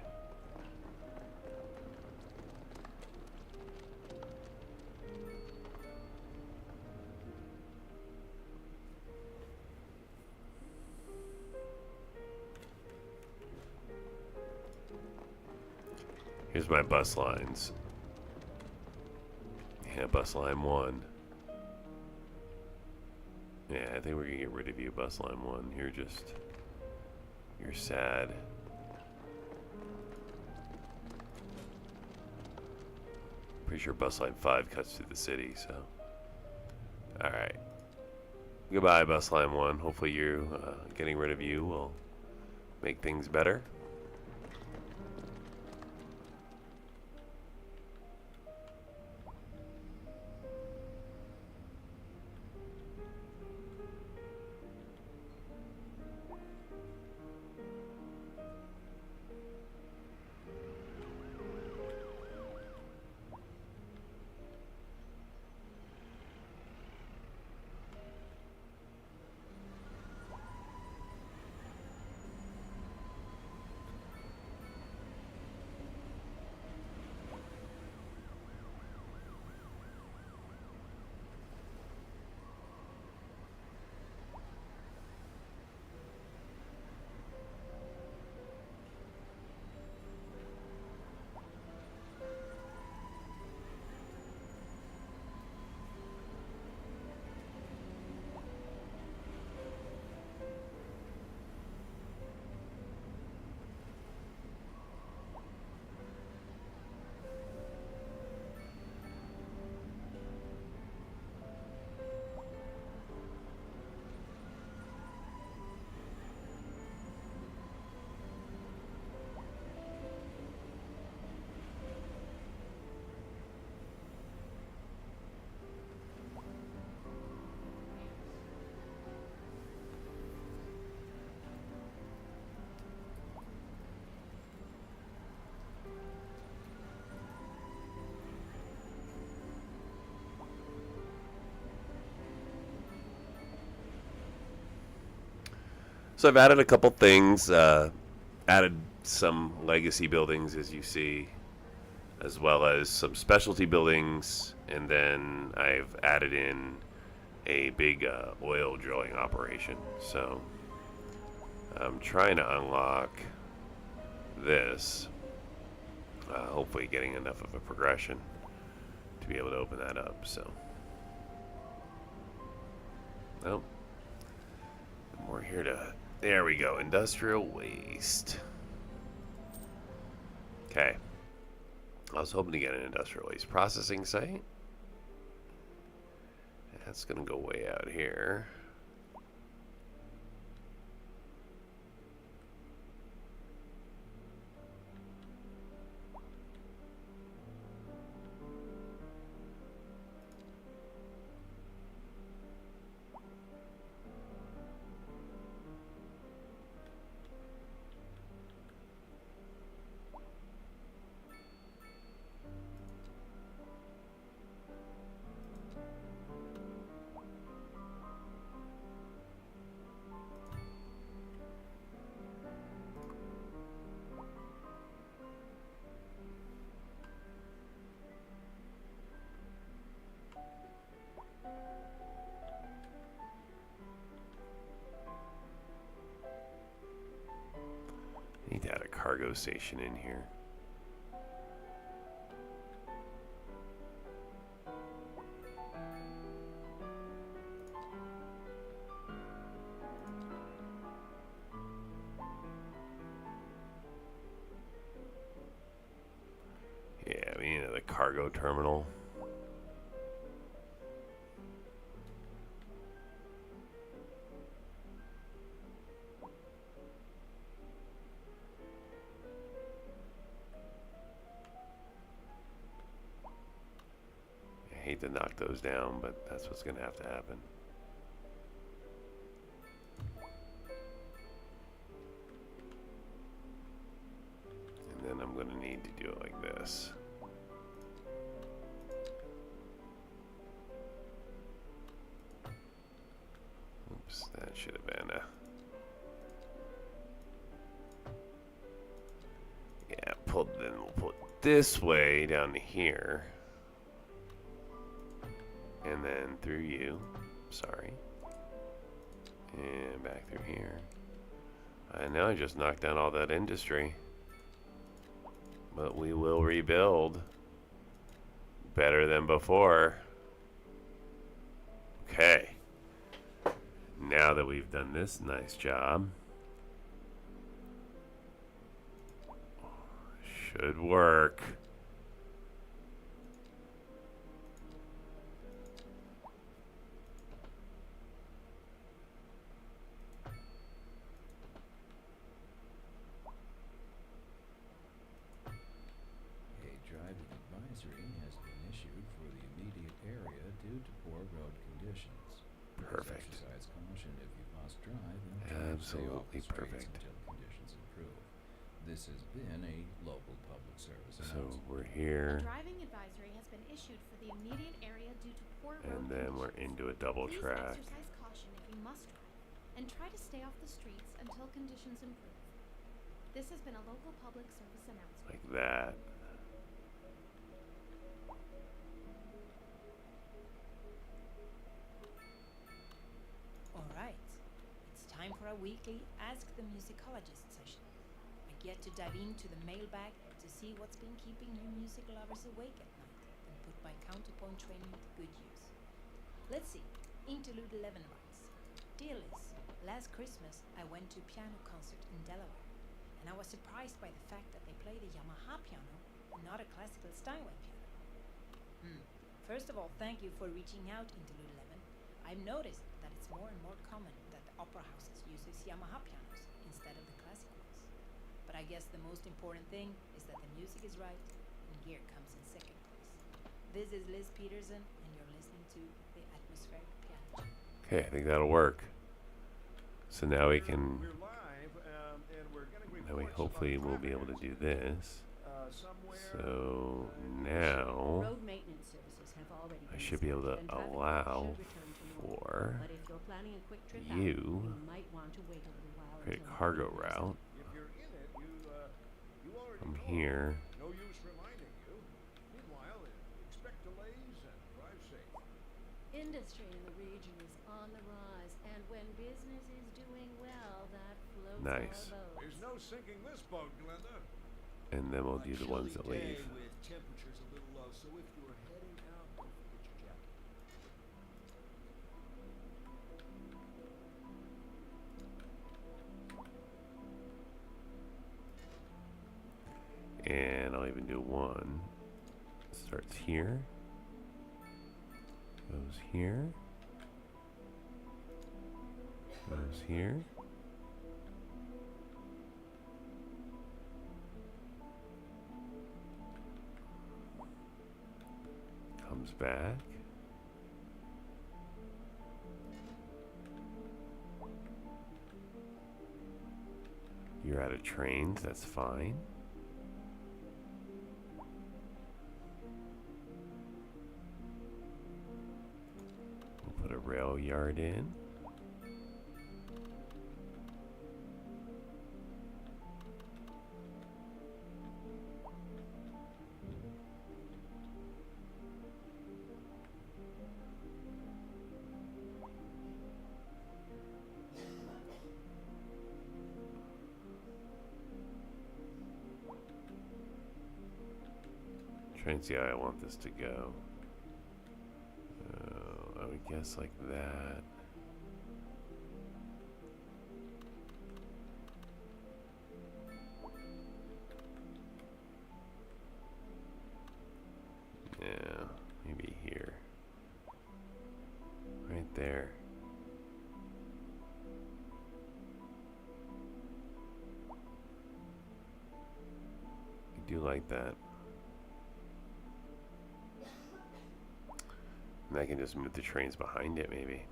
Here's my bus lines. Yeah, bus line 1. Yeah, I think we're gonna get rid of you, bus line 1. You're sad. Pretty sure bus line 5 cuts through the city, so. Alright. Goodbye, bus line 1. Hopefully getting rid of you will make things better. So I've added a couple things, added some legacy buildings, as you see, as well as some specialty buildings, and then I've added in a big oil drilling operation. So I'm trying to unlock this, hopefully getting enough of a progression to be able to open that up. So, well, we're here to... There we go, industrial waste. Okay. I was hoping to get an industrial waste processing site. That's going to go way out here. Need to add a cargo station in here. Yeah, we need another cargo terminal. hate to knock those down, but that's what's going to have to happen. And then I'm going to need to do it like this. Oops, that should have been a... Yeah, then we'll pull it this way down to here. And then through you. Sorry. And back through here. I know I just knocked down all that industry. But we will rebuild. Better than before. Okay. Now that we've done this nice job. Should work. Driving advisory has been issued for the immediate area due to poor road conditions. Perfect. Please exercise caution if you must drive and try to stay off the Absolutely streets perfect. until conditions improve. This has been a local public service So announcement. we're here. Driving advisory has been issued for the immediate area due to poor road And then we're conditions. into a double Please track. exercise caution if you must drive, and try to stay off the streets until conditions improve. This has been a local public service announcement. Like that. Alright, it's time for our weekly Ask the Musicologist session. I get to dive into the mailbag to see what's been keeping you music lovers awake at night and put my counterpoint training to good use. Let's see, Interlude 11 writes, Dear Liz, last Christmas I went to a piano concert in Delaware, and I was surprised by the fact that they played a Yamaha piano and not a classical Steinway piano. First of all, thank you for reaching out, Interlude 11. I've noticed that it's more and more common that the opera houses uses Yamaha pianos instead of the classic ones. But I guess the most important thing is that the music is right and gear comes in second place. This is Liz Peterson, and you're listening to the Atmospheric Piano. Okay, I think that'll work. So now we can... We're live, and we're getting Now we reports hopefully about will be able to do this. somewhere, So now Road maintenance services have already I been should be able to dispatched, and traffic allow should return to normal. for But if you're planning a quick trip you out, you might want to wait a little while create a until cargo everything is route if you're in it, you already from know. here. No use reminding you. Meanwhile, expect delays and drive safe. Industry in the region is on the rise, and when business is doing well, that floats Nice. our boats. There's no sinking this boat, Glenda. And then we'll do the ones that leave. With temperatures a little low, so if you're heading out, don't forget your jacket. And I'll even do one. Starts here. Goes here. Goes here. Comes back. You're out of trains, that's fine. We'll put a rail yard in. Try and see how I want this to go. I would guess like that. Yeah, maybe here. Right there. I do like that. And I can just move the trains behind it, maybe.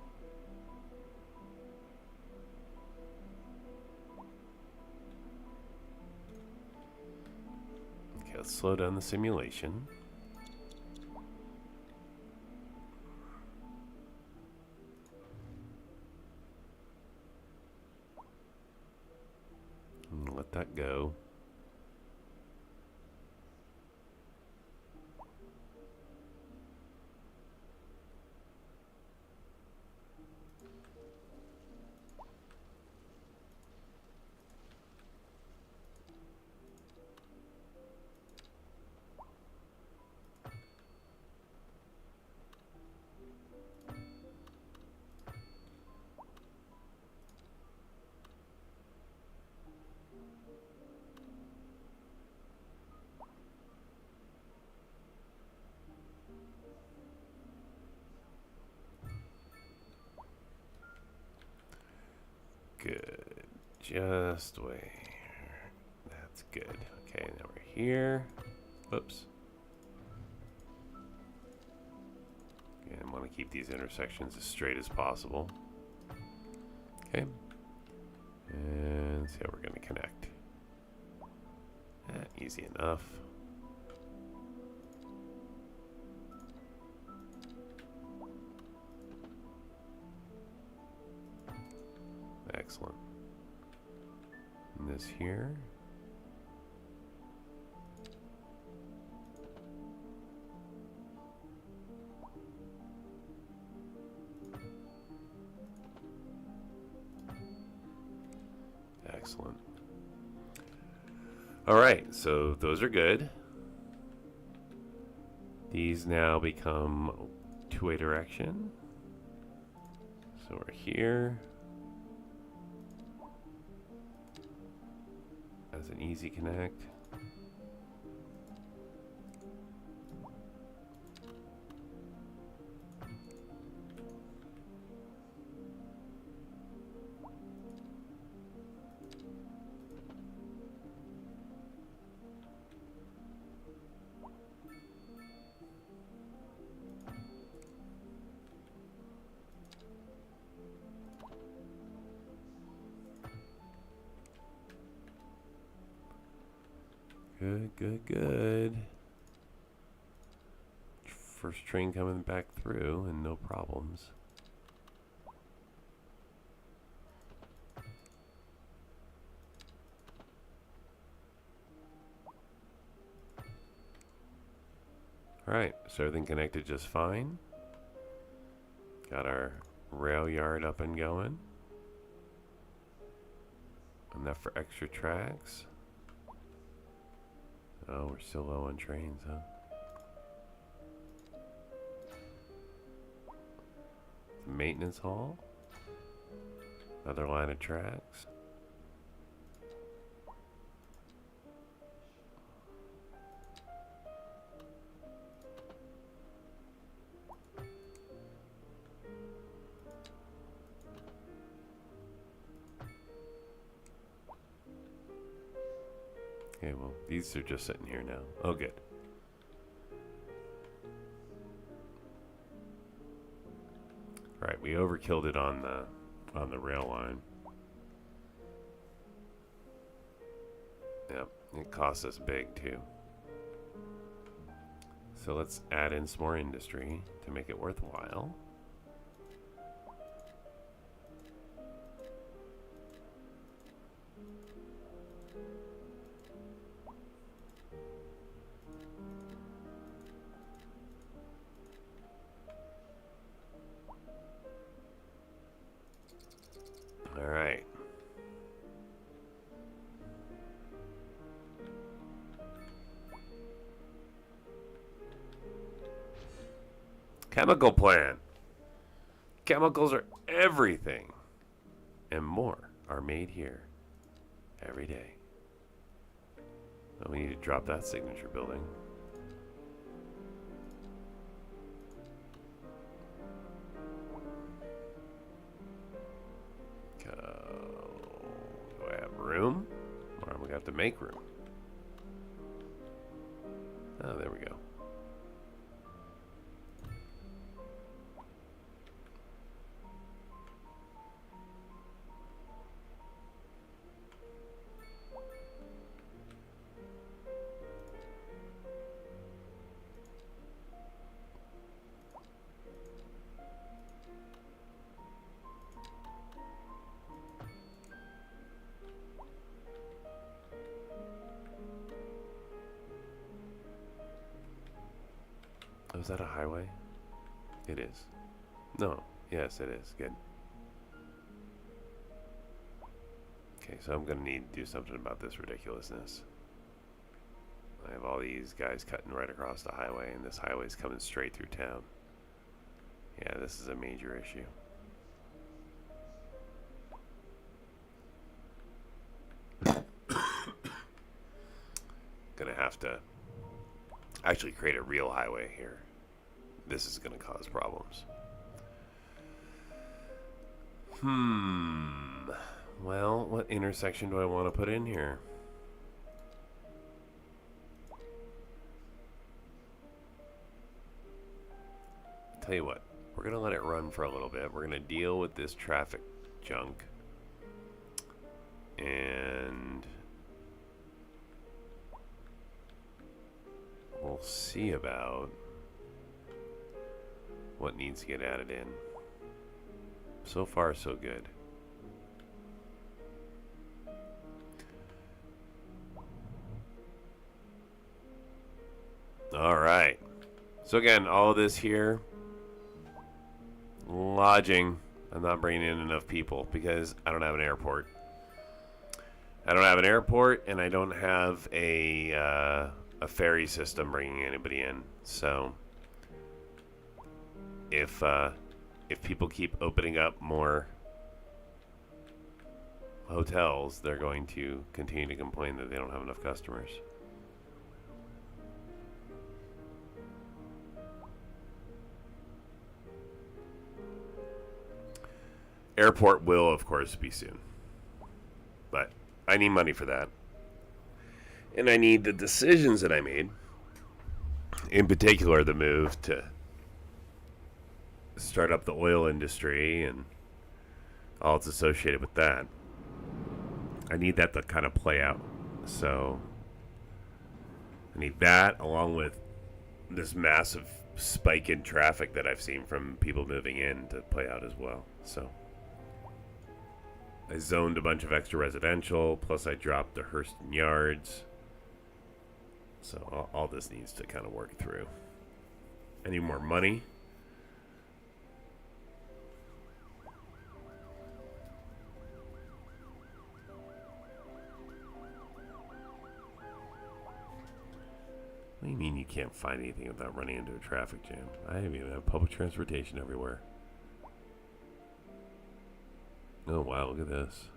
Okay, let's slow down the simulation. And let that go. Good. Just wait. That's good. Okay, now we're here. Whoops. Okay, I want to keep these intersections as straight as possible. Okay. And see how we're going to connect. Easy enough. Excellent. And this here. Excellent. All right, so those are good. These now become two-way direction. So we're here. As an easy connect. Good, good, good. First train coming back through and no problems. Alright, so everything connected just fine. Got our rail yard up and going. Enough for extra tracks. Oh, we're still low on trains, huh? Maintenance hall. Another line of tracks. Okay, well, these are just sitting here now. Oh, good. All right, we overkilled it on the rail line. Yep, it cost us big too. So let's add in some more industry to make it worthwhile. All right. Chemical plant. Chemicals are everything and more are made here every day. Well, we need to drop that signature building. Do I have room? Or am we going to have to make room? Oh, there we go. Oh, is that a highway? It is. No. Yes, it is. Good. Okay, so I'm gonna need to do something about this ridiculousness. I have all these guys cutting right across the highway, and this highway's coming straight through town. Yeah, this is a major issue. Gonna have to actually create a real highway here. This is gonna cause problems. Well, what intersection do I want to put in here? Tell you what, we're gonna let it run for a little bit. We're gonna deal with this traffic junk, and we'll see about what needs to get added in. So far, so good. All right. So again, all of this here, lodging. I'm not bringing in enough people because I don't have an airport. I don't have an airport, and I don't have a ferry system bringing anybody in. So if people keep opening up more hotels, they're going to continue to complain that they don't have enough customers. Airport will, of course, be soon. But I need money for that. And I need the decisions that I made, in particular the move to start up the oil industry and all that's associated with that. I need that to kind of play out. So I need that along with this massive spike in traffic that I've seen from people moving in to play out as well. So I zoned a bunch of extra residential, plus I dropped the Hurston Yards. So all this needs to kind of work through. I need more money. What do you mean you can't find anything without running into a traffic jam? I even have public transportation everywhere. Oh wow, look at this.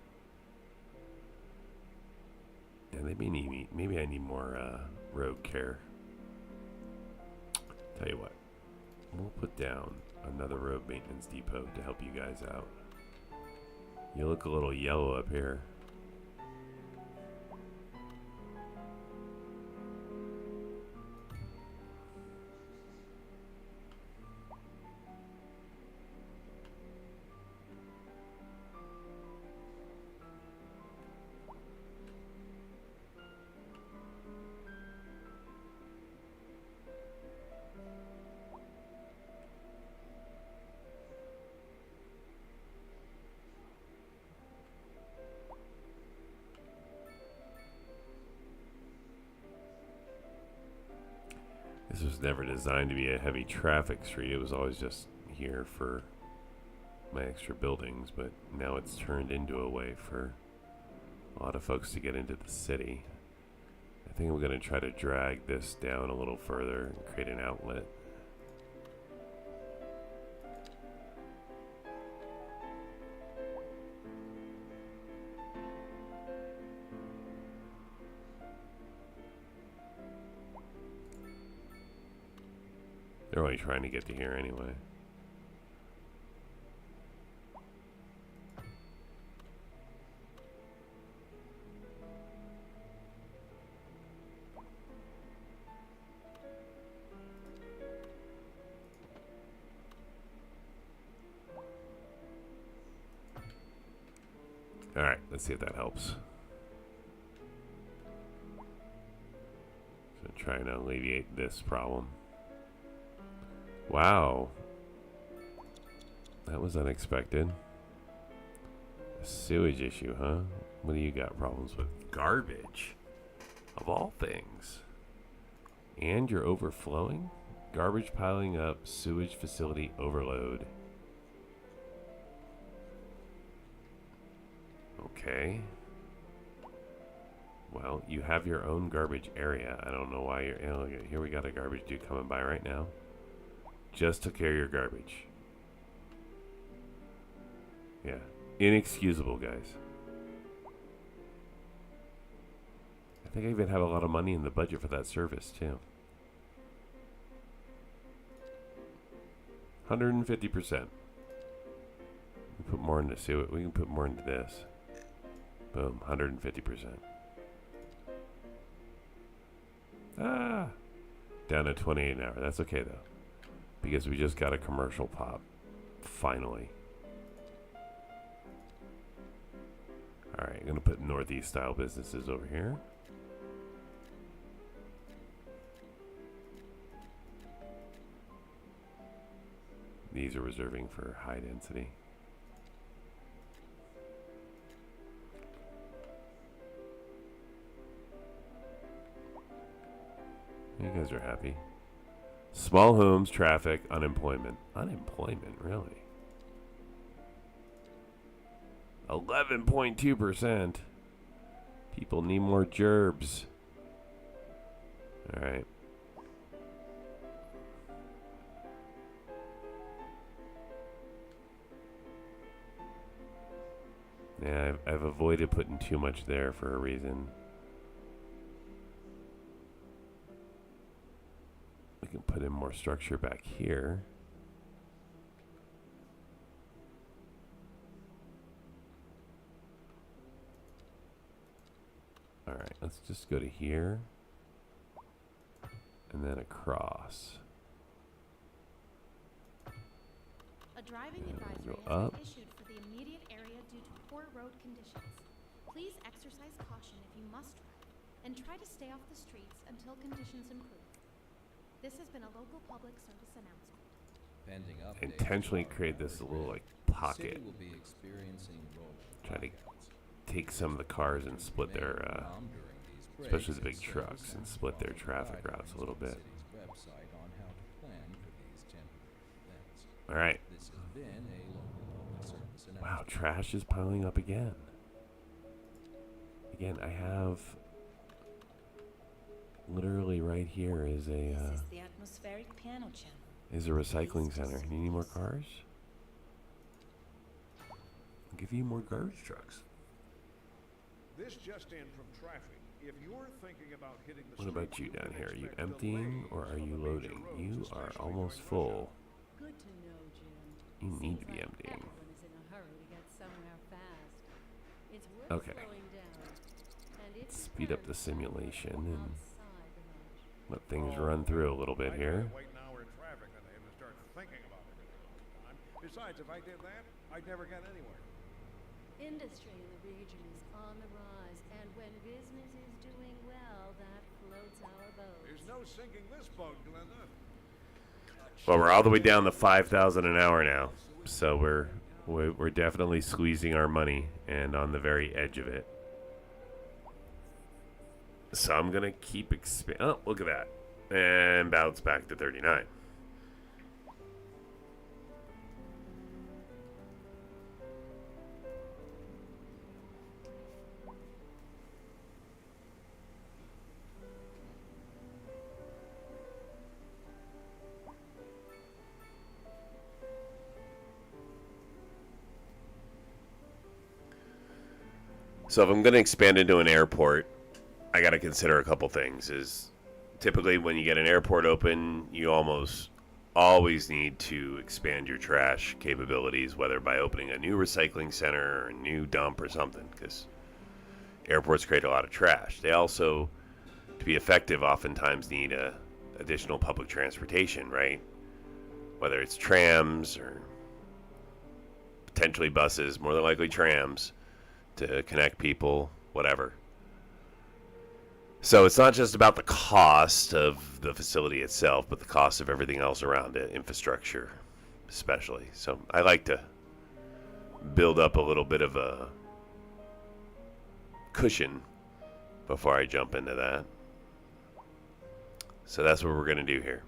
Yeah, maybe I need more road care. Tell you what, we'll put down another road maintenance depot to help you guys out. You look a little yellow up here. This was never designed to be a heavy traffic street. It was always just here for my extra buildings, but now it's turned into a way for a lot of folks to get into the city. I think I'm going to try to drag this down a little further and create an outlet. They're only trying to get to here anyway. Alright, let's see if that helps. So trying to alleviate this problem. Wow. That was unexpected. A sewage issue, huh? What do you got problems with? Garbage. Of all things. And you're overflowing? Garbage piling up, sewage facility overload. Okay. Well, you have your own garbage area. I don't know why you're... Oh, here we got a garbage dude coming by right now. Just took care of your garbage. Yeah. Inexcusable, guys. I think I even have a lot of money in the budget for that service, too. 150%. We put more into sewage. We can put more into this. Boom, 150%. Ah! Down to 28 an hour. That's okay, though. Because we just got a commercial pop. Finally. Alright, I'm going to put Northeast style businesses over here. These are reserving for high density. You guys are happy. Small homes, traffic, unemployment. Unemployment, really? 11.2%. People need more gerbs. Alright. Yeah, I've avoided putting too much there for a reason. We can put in more structure back here. Alright, let's just go to here. And then across. A driving And advisory go has up. been issued for the immediate area due to poor road conditions. Please exercise caution if you must drive, and try to stay off the streets until conditions improve. This has been a local public service announcement. Pending I updates intentionally on our create this little like the pocket. city will be experiencing rolling Try to blackouts. take some of the cars and split their, Remain calm during these especially the breaks big and trucks, service and and split their follow traffic guidelines routes a little on the bit. city's website on how to plan for these temporary events. All right. This has been a local public service announcement. Wow, trash is piling up again. Again, I have literally right here is This a is the atmospheric piano channel. recycling center. You need more cars? I'll give you more garbage trucks. This just in from traffic. If you're thinking about hitting the What about street, you down can here? Are you expect emptying or delays are on you the major loading? roads, You are especially almost during rush full. hour. Good to know, Jim. You need to Seems be like emptying. everyone is in a hurry to get somewhere fast. It's worth Okay. slowing down. And if you Speed up can, the simulation and outside the rush. let things run through a little bit I'd here. rather wait an hour in traffic than to have to start thinking about everything all the time. Besides, if I did that, I'd never get anywhere. Industry in the region is on the rise, and when business is doing well, that floats our boat. There's no sinking this boat, Glenda. Well, we're all the way down to 5,000 an hour now, so we're definitely squeezing our money and on the very edge of it. So I'm gonna keep expand. Oh, look at that, and bounce back to 39. So if I'm going to expand into an airport, I got to consider a couple things. Is typically when you get an airport open, you almost always need to expand your trash capabilities, whether by opening a new recycling center or a new dump or something, because airports create a lot of trash. They also, to be effective, oftentimes need additional public transportation, right? Whether it's trams or potentially buses, more than likely trams, to connect people, whatever. So it's not just about the cost of the facility itself, but the cost of everything else around it, infrastructure especially. So I like to build up a little bit of a cushion before I jump into that. So that's what we're going to do here.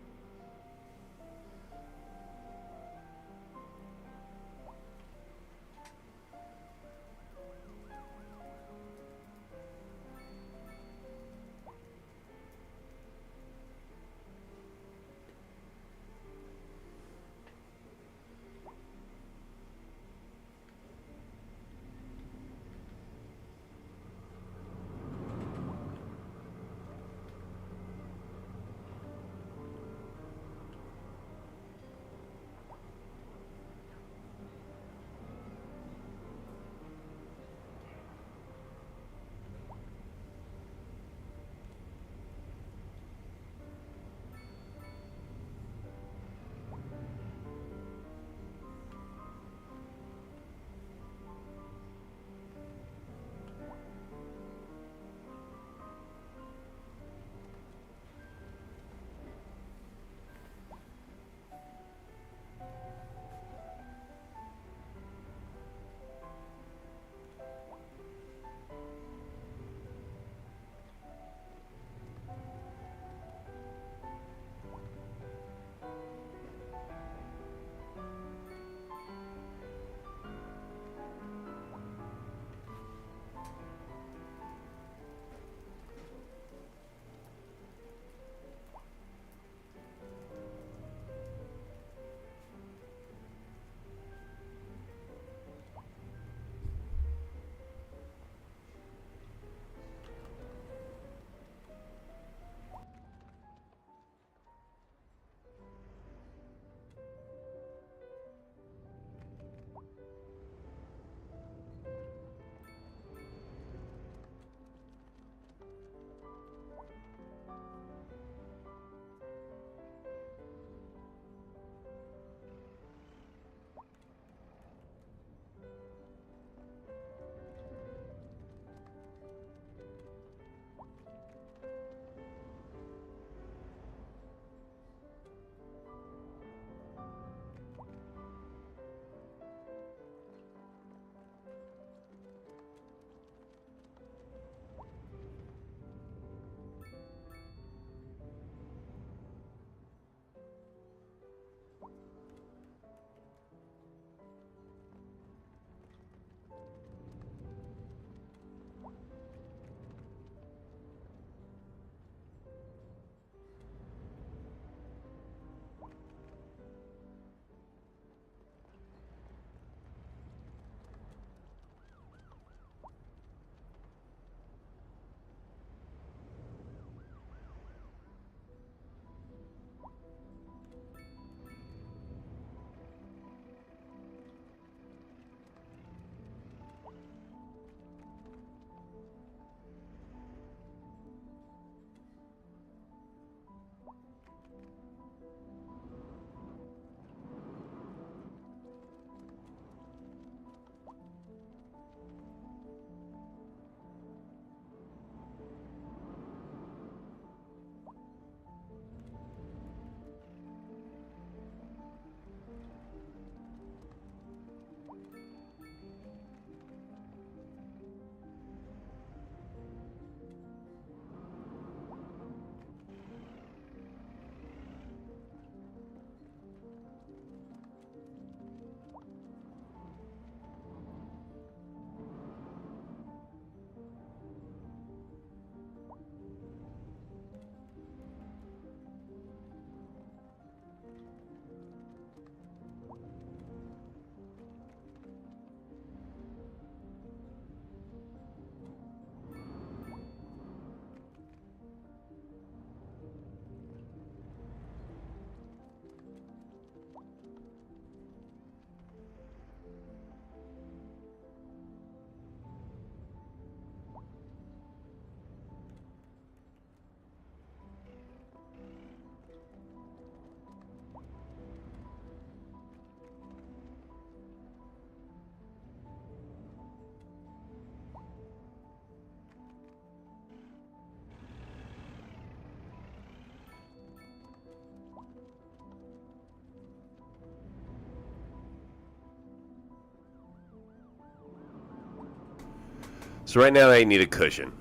So right now I need a cushion.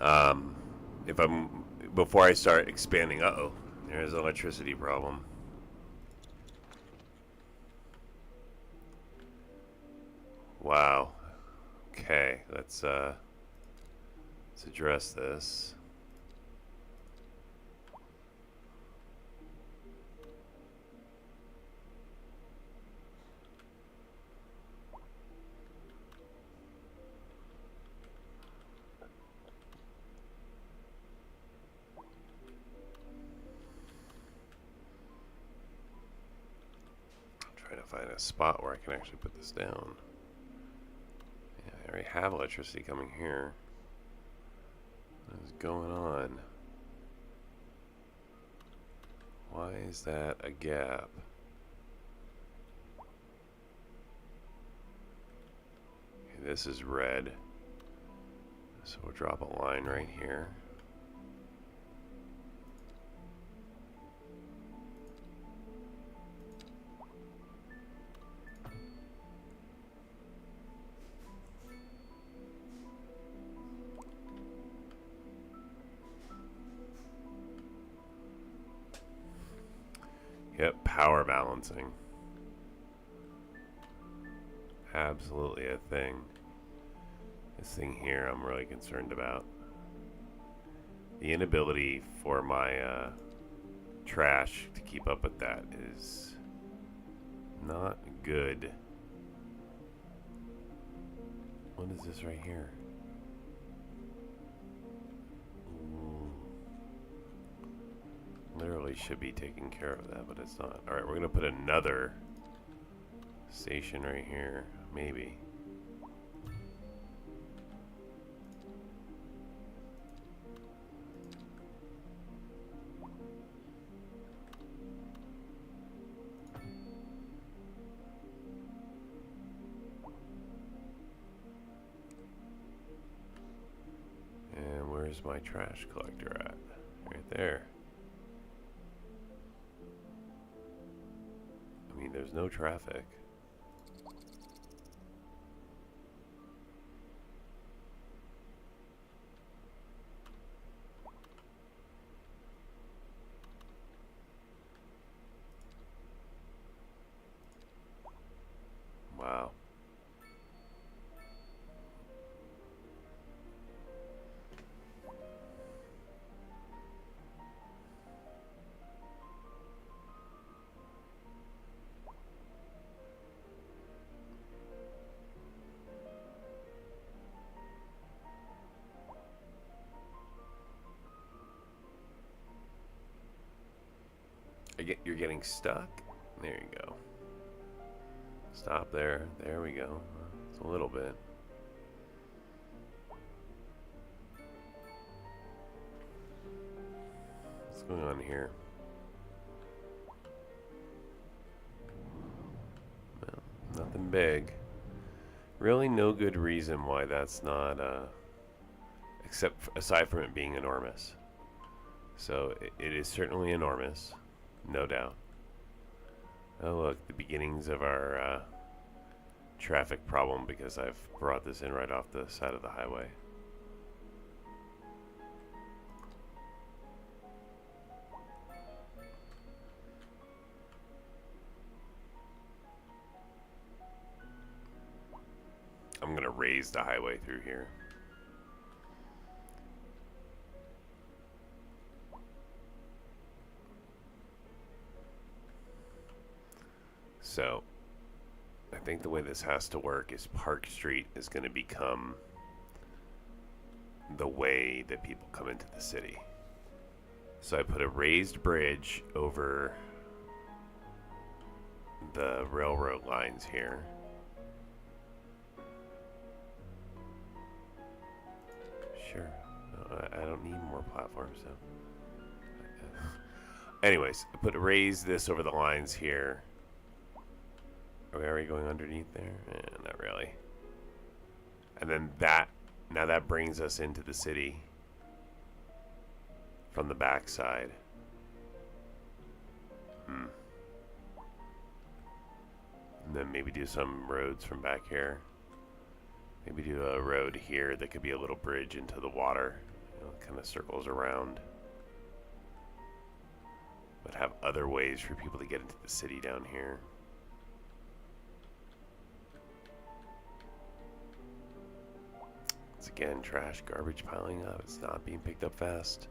If I'm before I start expanding, there's an electricity problem. Wow. Okay, let's address this. Trying to find a spot where I can actually put this down. Yeah, I already have electricity coming here. What is going on? Why is that a gap? Okay, this is red. So we'll drop a line right here. Yep, power balancing. Absolutely a thing. This thing here I'm really concerned about. The inability for my trash to keep up with that is not good. What is this right here? Literally should be taking care of that, but it's not. Alright, we're gonna put another station right here. Maybe. And where's my trash collector at? Right there. I mean, there's no traffic. Wow. You're getting stuck? There you go. Stop there. There we go. It's a little bit. What's going on here? Well, nothing big. Really no good reason why that's not, aside from it being enormous. So it is certainly enormous. No doubt. Oh look, the beginnings of our traffic problem because I've brought this in right off the side of the highway. I'm gonna raise the highway through here. So, I think the way this has to work is Park Street is going to become the way that people come into the city. So I put a raised bridge over the railroad lines here. Sure. I don't need more platforms, so. Anyways, I put raise this over the lines here. Are we going underneath there? Not really. And then now that brings us into the city from the back side. And then maybe do some roads from back here. Maybe do a road here that could be a little bridge into the water. You know, kind of circles around. But have other ways for people to get into the city down here. It's again trash, garbage piling up. It's not being picked up fast.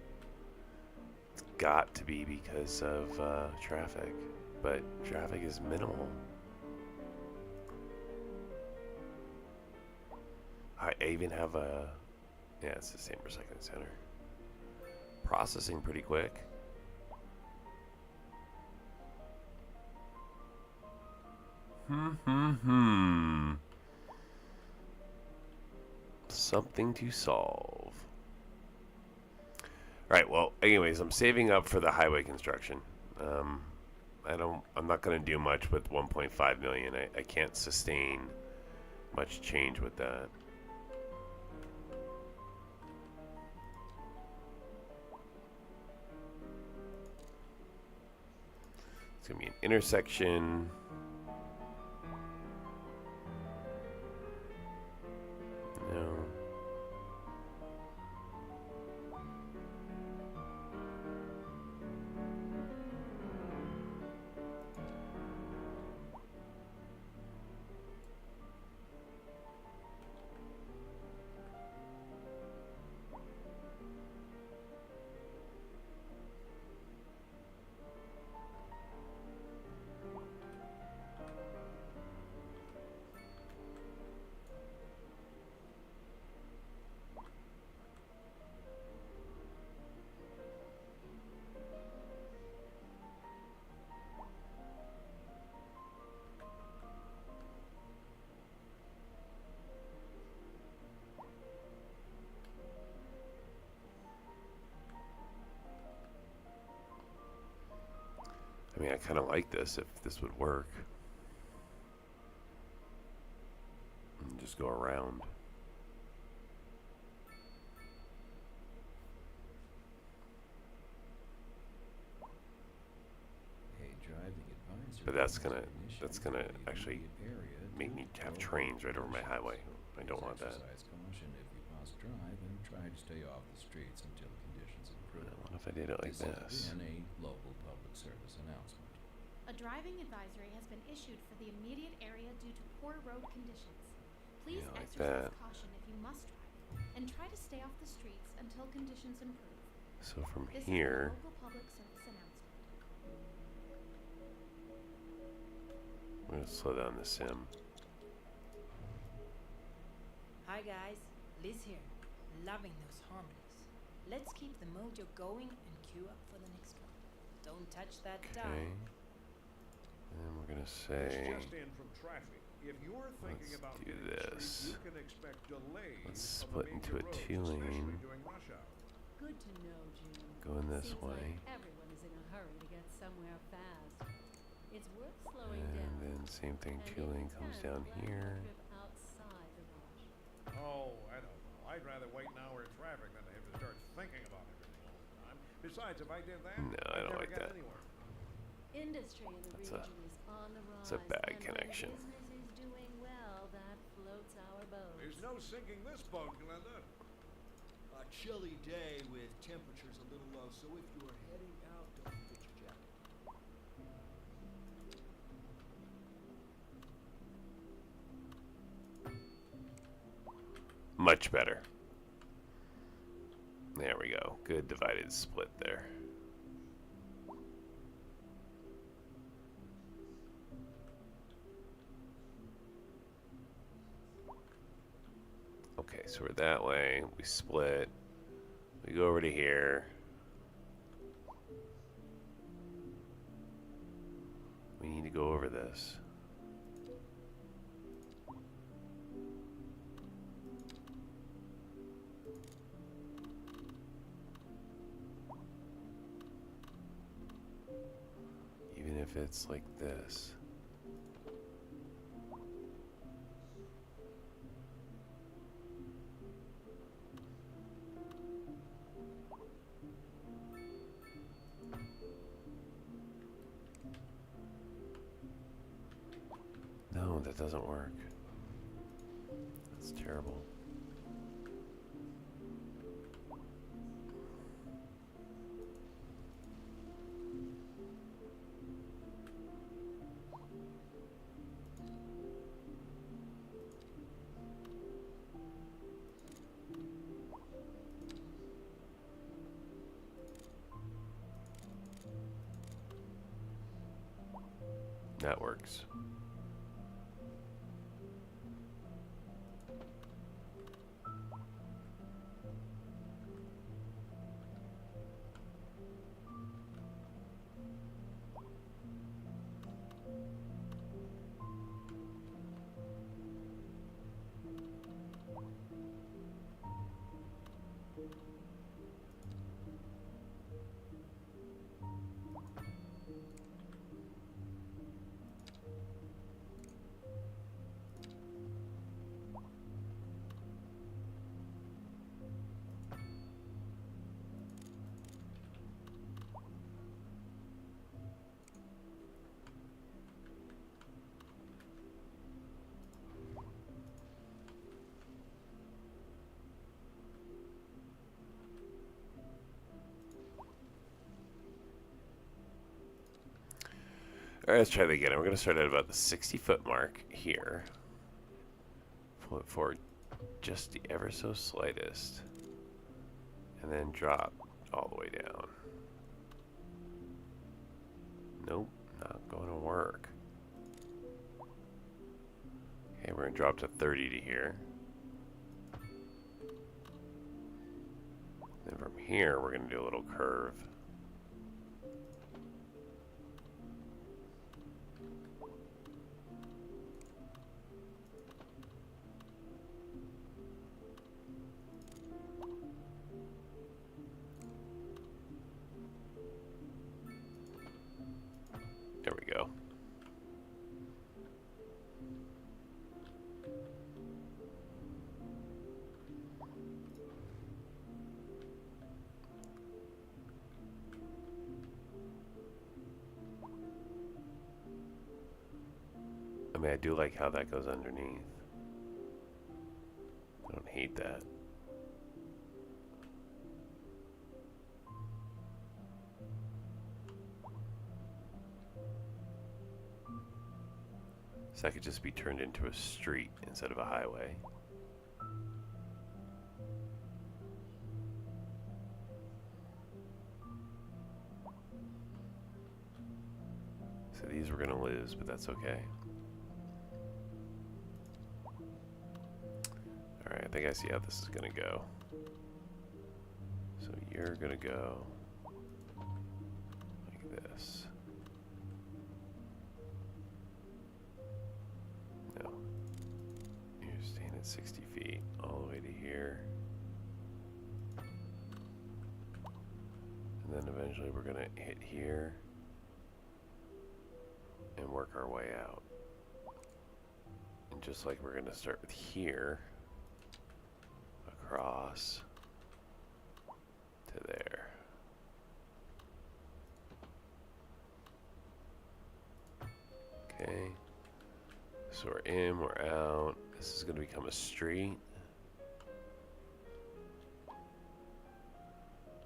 It's got to be because of traffic. But traffic is minimal. I even have a, yeah, it's the same recycling center. Processing pretty quick. Something to solve. Alright, well, anyways, I'm saving up for the highway construction. I'm not going to do much with 1.5 million. I can't sustain much change with that. It's going to be an intersection. No. I mean, I kind of like this if this would work. And just go around. But that's gonna actually make me have trains right over my highway. I don't want that. What if I did it like this? A driving advisory has been issued for the immediate area due to poor road conditions. Please Yeah, like exercise that. caution if you must drive, and try to stay off the streets until conditions improve. So from This here, is a local public service announcement. I'm gonna slow down the sim. Hi guys, Liz here. Loving those harmonies. Let's keep the mojo going and queue up for the next one. Don't touch that Okay. dial. And we're gonna It's say, just in from traffic. If you're thinking let's about do getting to the this. street, you can expect delays Let's on the split into major a roads, two-lane. especially during rush hour. Good to know, Jim. Going this Seems way. like everyone is in a hurry to get somewhere fast. It's worth slowing And down. then same thing, and two lane it comes can down plan a here. trip outside the rush. Oh, I don't know. I'd rather wait an hour in traffic than to have to start thinking about everything all the time. Besides, if I did that, No, I I'd don't never like get that. anywhere. Industry in the That's region is on the rise. a bad and when connection. business is doing well, that floats our boat. There's no sinking this boat, Glenda. A chilly day with temperatures a little low, so if you're heading out, don't forget your jacket. Much better. There we go. Good divided split there. Okay, so we're that way. We split. We go over to here. We need to go over this. Even if it's like this. No, that doesn't work. It's terrible. That works. All right, let's try that again. We're going to start at about the 60-foot mark here. Pull it forward just the ever so slightest. And then drop all the way down. Nope, not going to work. Okay, we're going to drop to 30 to here. Then from here, we're going to do a little curve. There we go. I mean, I do like how that goes underneath. I don't hate that. So that could just be turned into a street instead of a highway. So these we're gonna lose, but that's okay. Alright, I think I see how this is gonna go. So you're gonna go like this. No. You're staying at 60 feet all the way to here. And then eventually we're gonna hit here and work our way out. And just like we're gonna start with here, across to there. Okay. So we're in, we're out. This is going to become a street.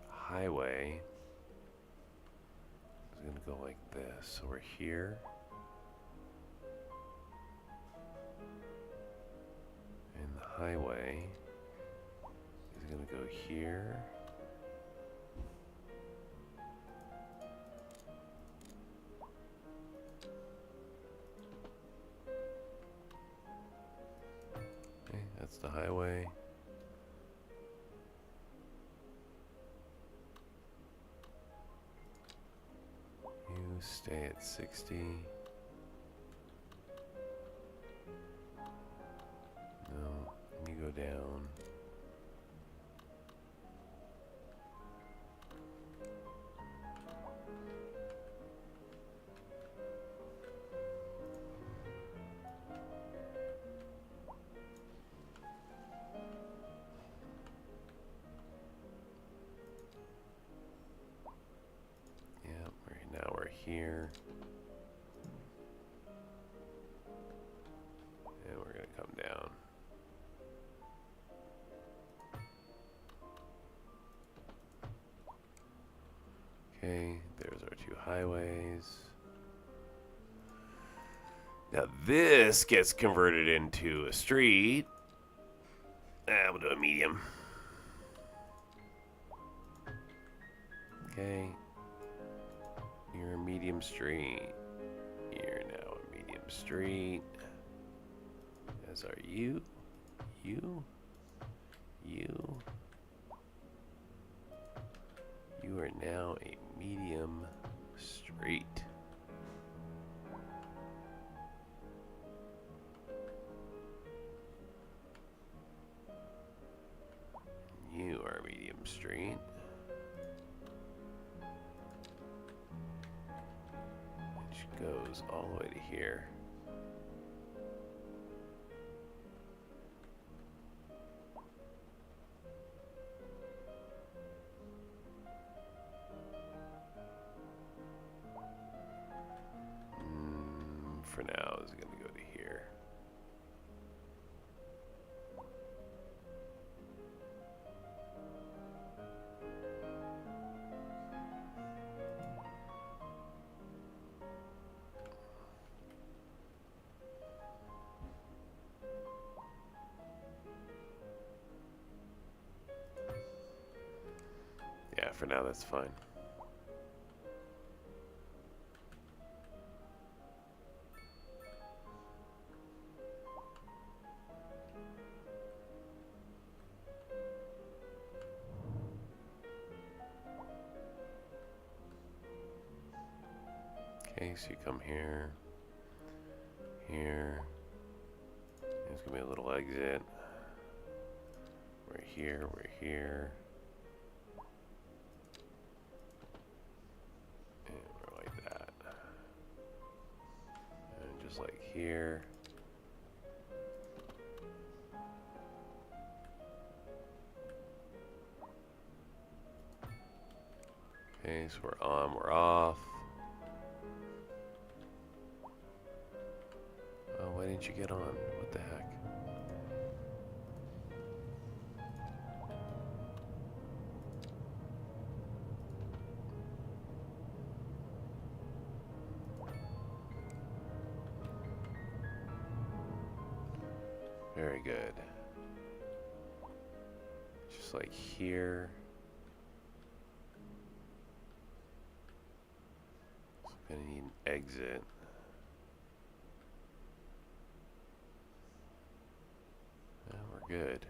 Highway is going to go like this. So we're here. And the highway is going to go here. Okay, that's the highway. You stay at 60. No, you go down. Now we're here. And we're going to come down. Now this gets converted into a street. We'll do a medium. Okay. You're a medium street. You're now a medium street. As are you. You. You. You are now a medium street. You are a medium street. Which goes all the way to here. For now, is going to go to here. Yeah, for now that's fine. Okay, so you come here, here. There's gonna be a little exit. We're here, we're here. And we're like that. And just like here. Okay, so we're on, we're off. Oh, why didn't you get on? What the heck? Very good. Just like here. So I'm gonna need an exit. We're good.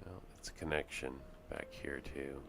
Well, it's a connection back here too.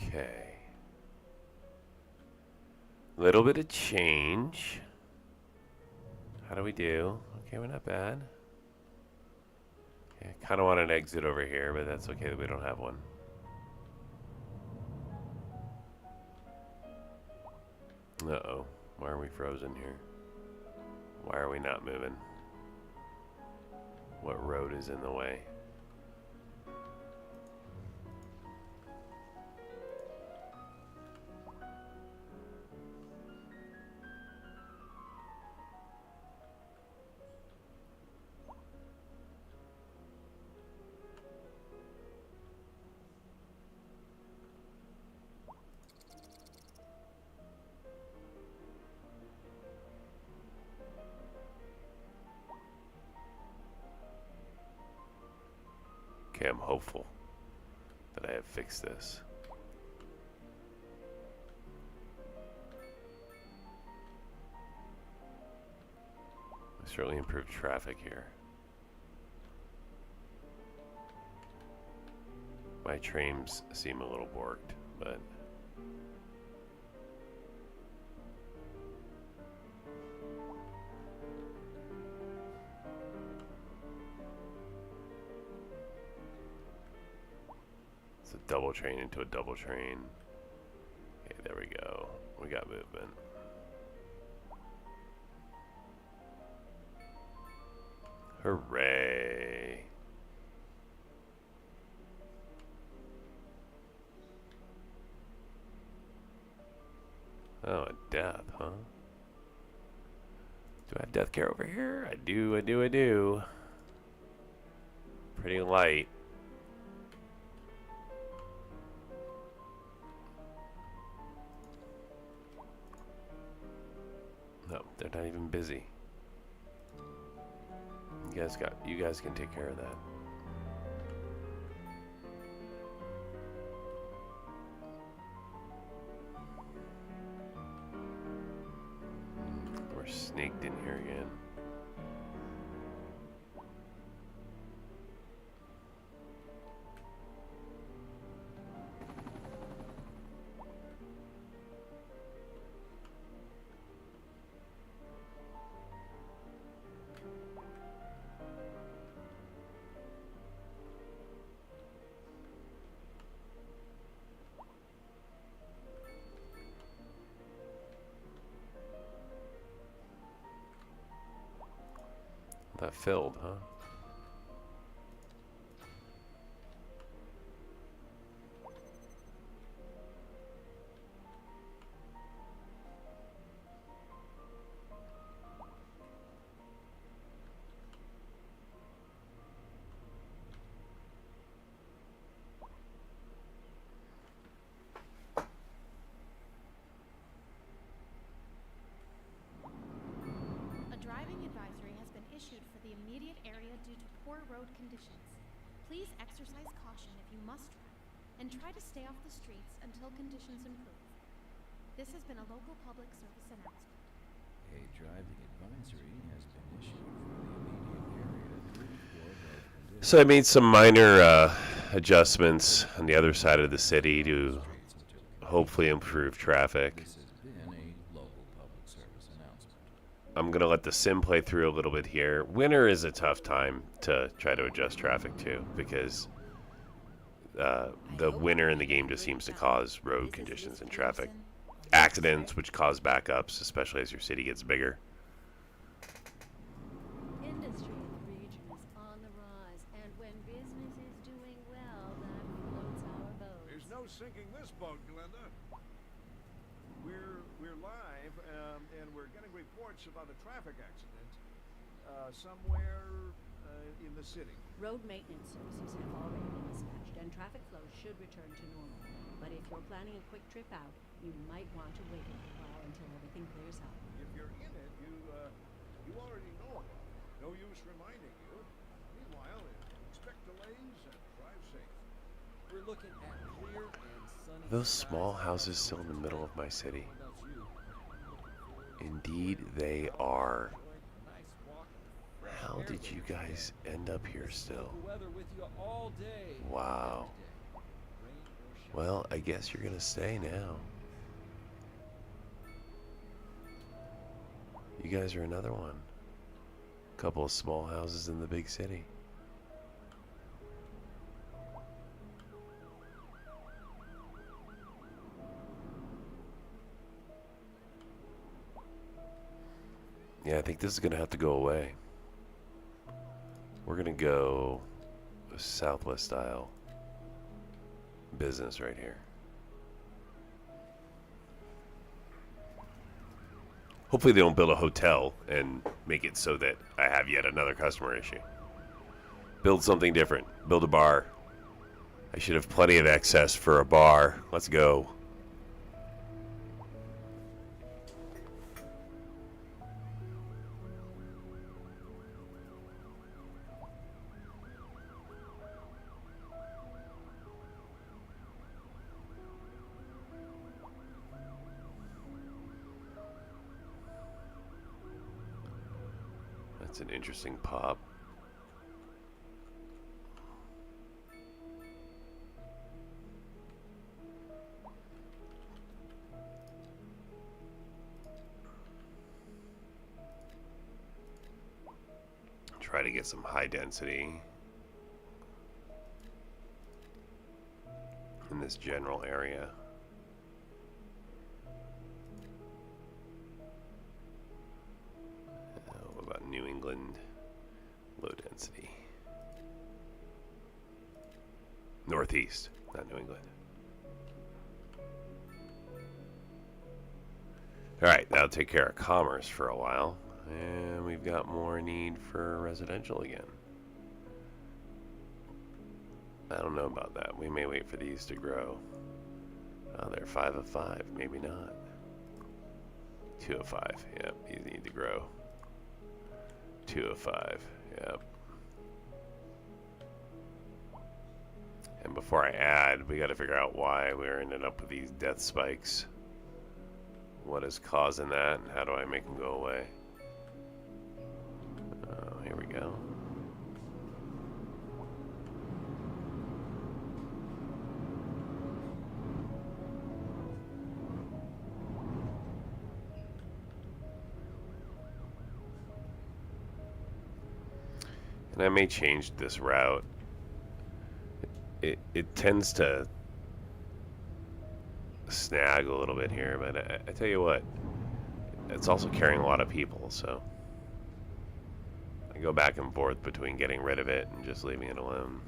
Okay. Little bit of change. How do we do? Okay, we're not bad. Okay, I kind of want an exit over here, but that's okay that we don't have one. Uh-oh. Why are we frozen here? Why are we not moving? What road is in the way? am hopeful that I have fixed this. I certainly improved traffic here. My trains seem a little borked, but it's a double train into a double train. Okay, there we go. We got movement. Hooray. Oh, a death, huh? Do I have death care over here? I do, I do, I do. Pretty light. No, they're not even busy. You guys can take care of that. We're snaked in here again. That filled, huh? A driving advisory has been issued for the immediate area due to poor road conditions. Please exercise caution if you must drive, and try to stay off the streets until conditions improve. This has been a local public service announcement. A driving advisory has been issued for the immediate area due to poor road conditions. So I made some minor adjustments on the other side of the city to hopefully improve traffic. This has been a local public service announcement. I'm going to let the sim play through a little bit here. Winter is a tough time to try to adjust traffic to because the winter in the game just seems to cause road conditions and traffic accidents, which cause backups, especially as your city gets bigger. Industry in the region is on the rise, and when business is doing well, that floats our boats. There's no sinking this boat, Glenda. We're live, and we're getting reports about a traffic accident somewhere in the city. Road maintenance services have already been dispatched, and traffic flow should return to normal. But if you're planning a quick trip out, you might want to wait a little while until everything clears up. If you're in it, you already know about it. No use reminding you. Meanwhile, expect delays and drive safe. We're looking at clear and sunny Those skies small across houses the still in the region middle today. of my city. How about you? Indeed, they are. Enjoy a nice walk in the fresh How air did you later guys today. end up here still? The weather with you all day. Wow. every day. Rain or shine. Well, I guess you're gonna stay now. You guys are another one. Couple of small houses in the big city. Yeah, I think this is gonna have to go away. We're gonna go Southwest style business right here. Hopefully they don't build a hotel and make it so that I have yet another customer issue. Build something different. Build a bar. I should have plenty of excess for a bar. Let's go. That's an interesting pop. Try to get some high density in this general area. What about New England? Low density. Northeast, not New England. Alright, that'll take care of commerce for a while. And we've got more need for residential again. I don't know about that. We may wait for these to grow. Oh, they're 5 of 5. Maybe not. 2 of 5. Yep, these need to grow. 2 of 5. Yep. And before I add, we got to figure out why we're ended up with these death spikes. What is causing that, and how do I make them go away? Here we go. And I may change this route. It tends to snag a little bit here, but I tell you what, it's also carrying a lot of people, so I go back and forth between getting rid of it and just leaving it alone.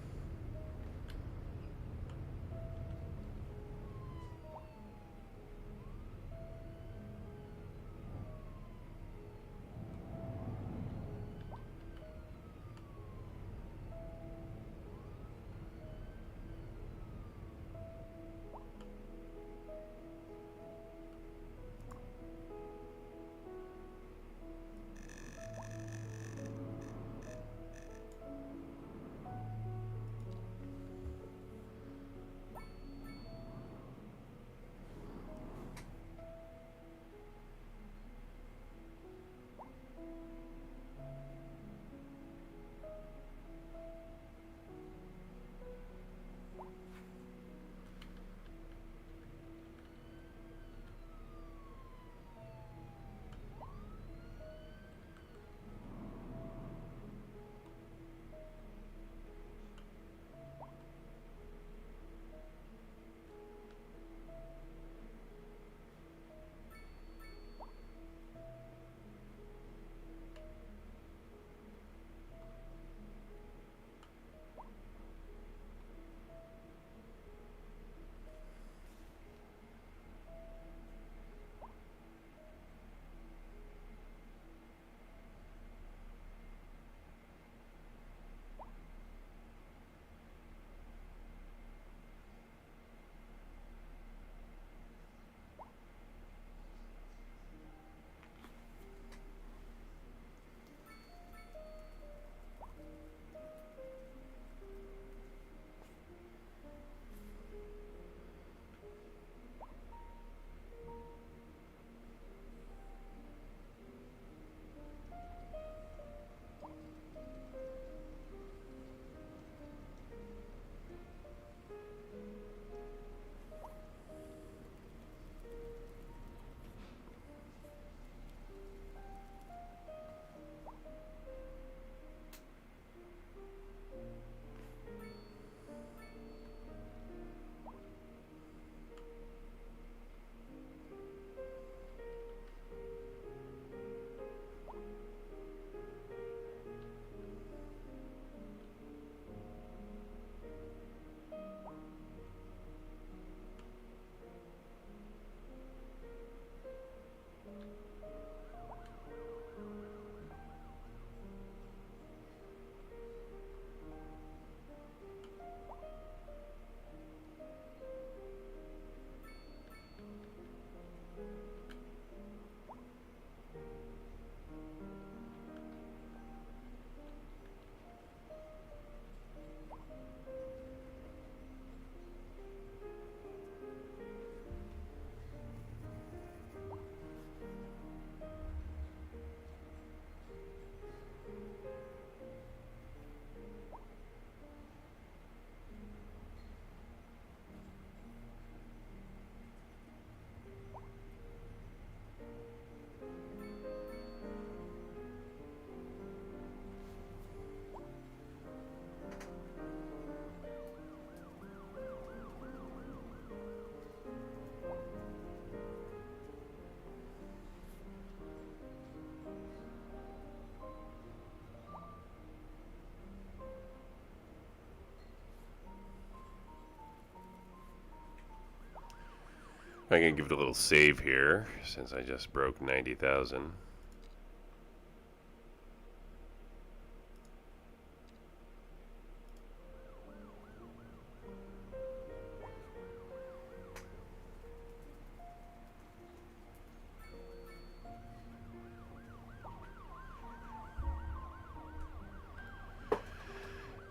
I'm gonna give it a little save here since I just broke 90,000.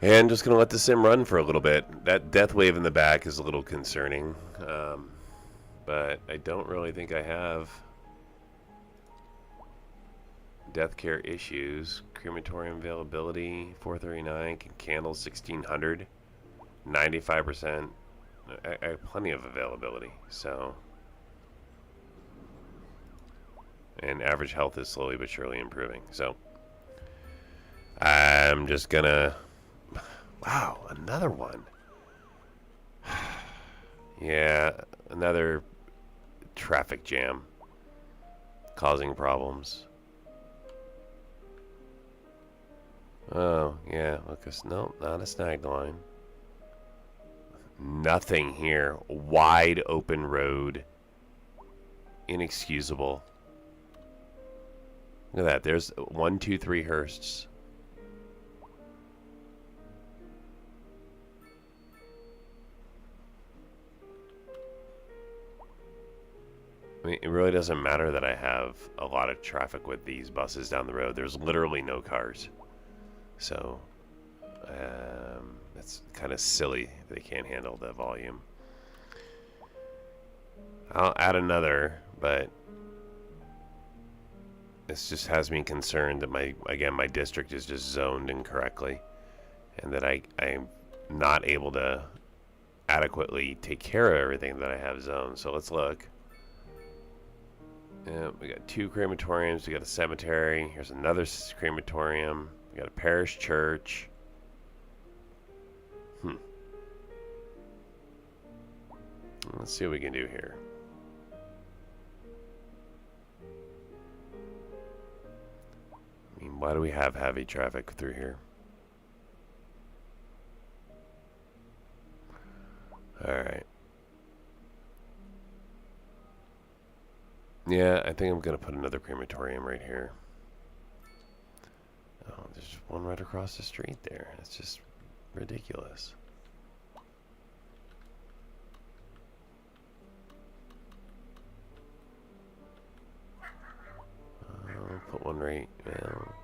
And just going to let the sim run for a little bit. That death wave in the back is a little concerning. But I don't really think I have death care issues. Crematorium availability, 439. Candles, 1600. 95%. I have plenty of availability. So. And average health is slowly but surely improving. So. I'm just going to... Wow, another one. Yeah, another traffic jam causing problems. Oh, yeah, Lucas. No, not a snag line. Nothing here. Wide open road. Inexcusable. Look at that. There's 1, 2, 3 Hearsts. I mean, it really doesn't matter that I have a lot of traffic with these buses down the road. There's literally no cars. So, it's kind of silly they can't handle the volume. I'll add another, but this just has me concerned that my district is just zoned incorrectly. And that I'm not able to adequately take care of everything that I have zoned. So let's look. Yeah, we got 2 crematoriums. We got a cemetery. Here's another crematorium. We got a parish church. Let's see what we can do here. I mean, why do we have heavy traffic through here? All right. Yeah, I think I'm going to put another crematorium right here. Oh, there's one right across the street there. It's just ridiculous. I'll put one right now.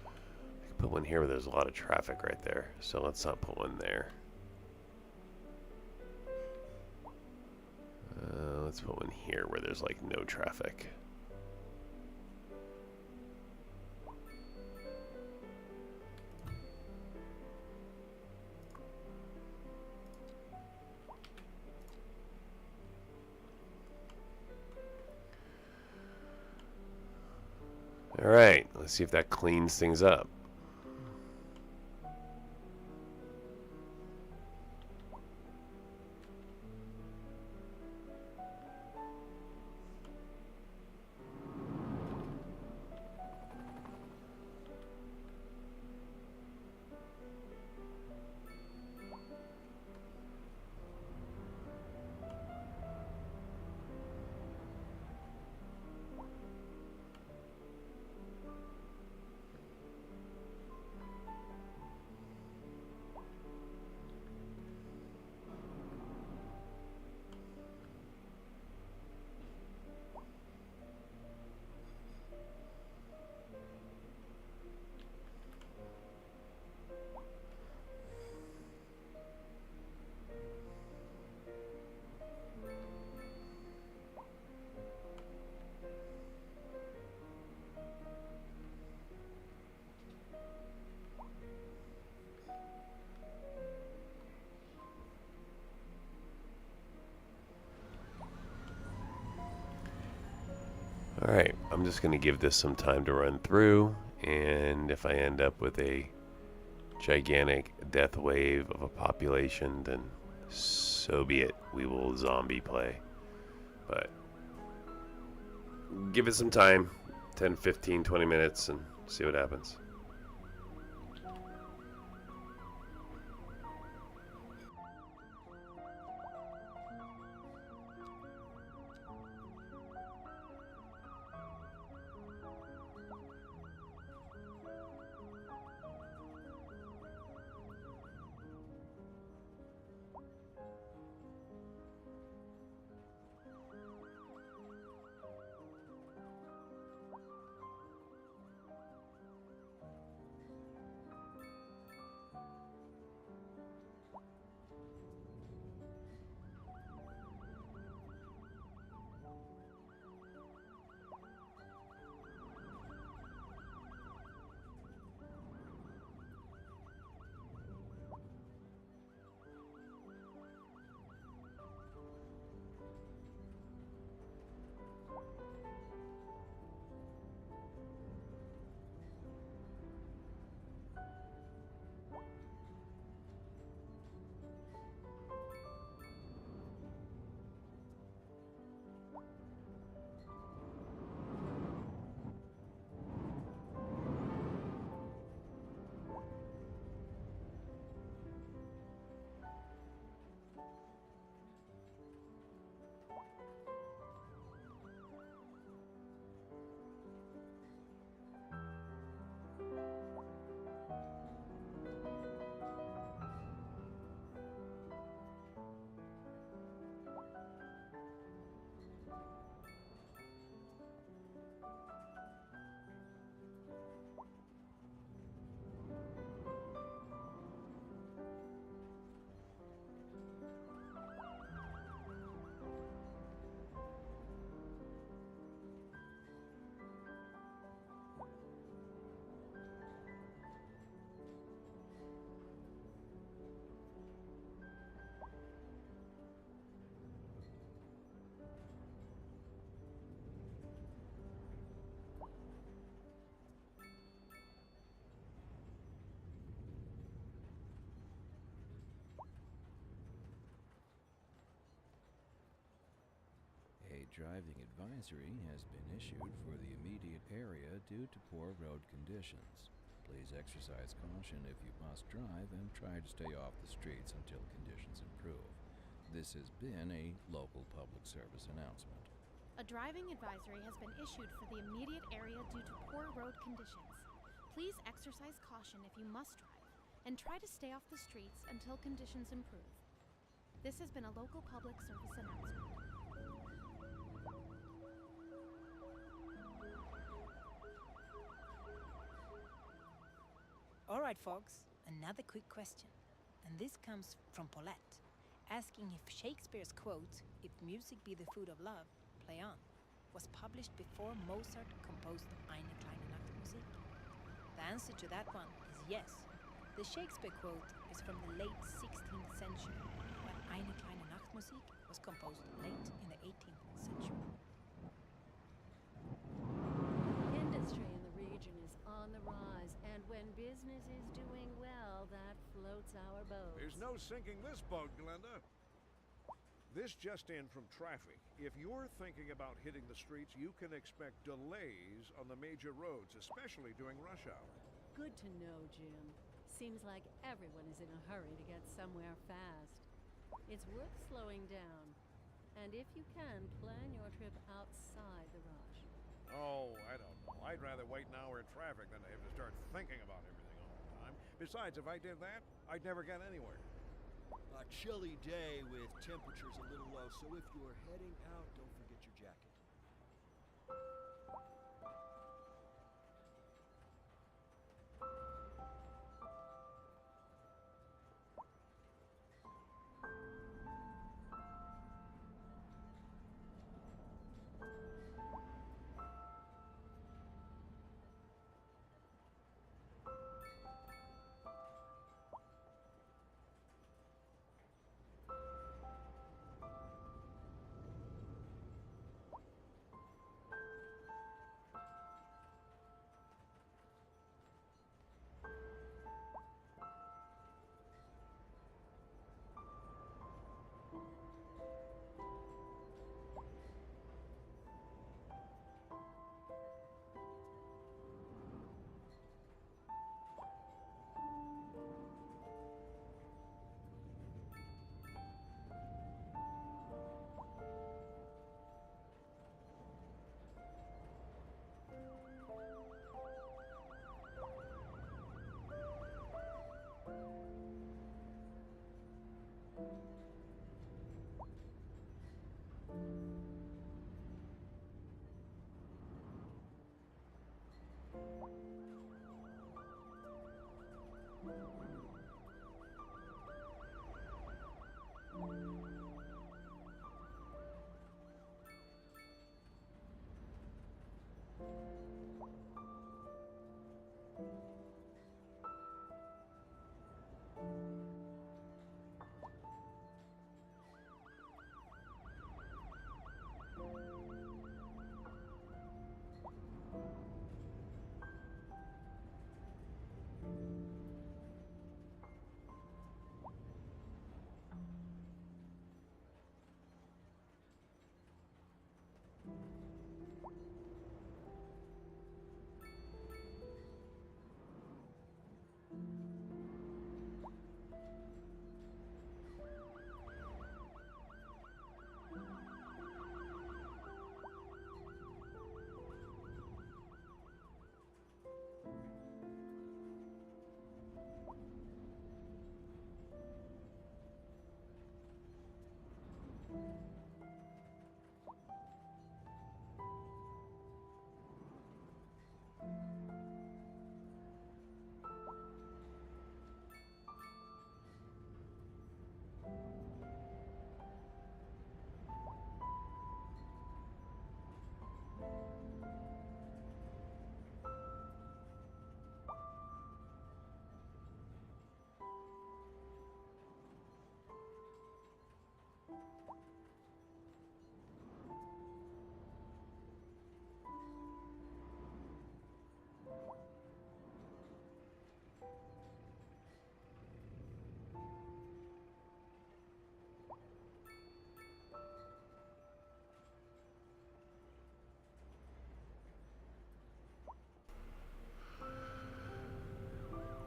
I could put one here where there's a lot of traffic right there. So let's not put one there. Let's put one here where there's like no traffic. All right, let's see if that cleans things up. Alright, I'm just going to give this some time to run through, and if I end up with a gigantic death wave of a population, then so be it. We will zombie play. But give it some time, 10, 15, 20 minutes, and see what happens. driving advisory has been issued for the immediate area due to poor road conditions. Please exercise caution if you must drive and try to stay off the streets until conditions improve. This has been a local public service announcement. A driving advisory has been issued for the immediate area due to poor road conditions. Please exercise caution if you must drive, and try to stay off the streets until conditions improve. This has been a local public service announcement. Alright folks, another quick question. And this comes from Paulette, asking if Shakespeare's quote, "If music be the food of love, play on," was published before Mozart composed Eine kleine Nachtmusik. The answer to that one is yes. The Shakespeare quote is from the late 16th century, while Eine kleine Nachtmusik was composed late in the 18th century. Industry in the region is on the rise, and when business is doing well, that floats our boat. There's no sinking this boat, Glenda. This just in from traffic. If you're thinking about hitting the streets, you can expect delays on the major roads, especially during rush hour. Good to know, Jim. Seems like everyone is in a hurry to get somewhere fast. It's worth slowing down. And if you can, plan your trip outside the rush. Oh, I don't know. I'd rather wait an hour in traffic than to have to start thinking about everything all the time. Besides, if I did that, I'd never get anywhere. A chilly day with temperatures a little low, so if you're heading out, don't forget your jacket.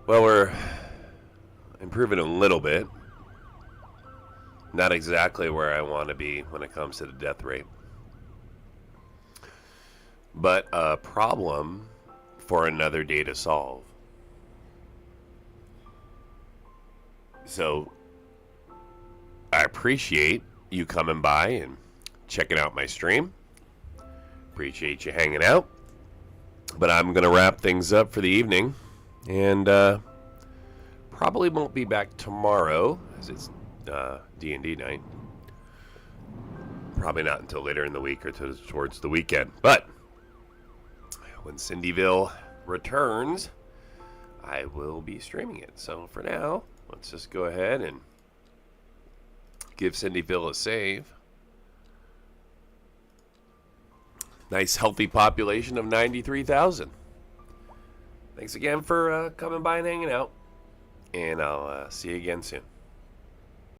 Well, we're improving a little bit. Not exactly where I want to be when it comes to the death rate. But a problem for another day to solve. So I appreciate you coming by and checking out my stream. Appreciate you hanging out. But I'm going to wrap things up for the evening. And probably won't be back tomorrow, as it's D&D night. Probably not until later in the week or towards the weekend. But when Cindyville returns, I will be streaming it. So for now, let's just go ahead and give Cindyville a save. Nice healthy population of 93,000. Thanks again for coming by and hanging out. And I'll see you again soon.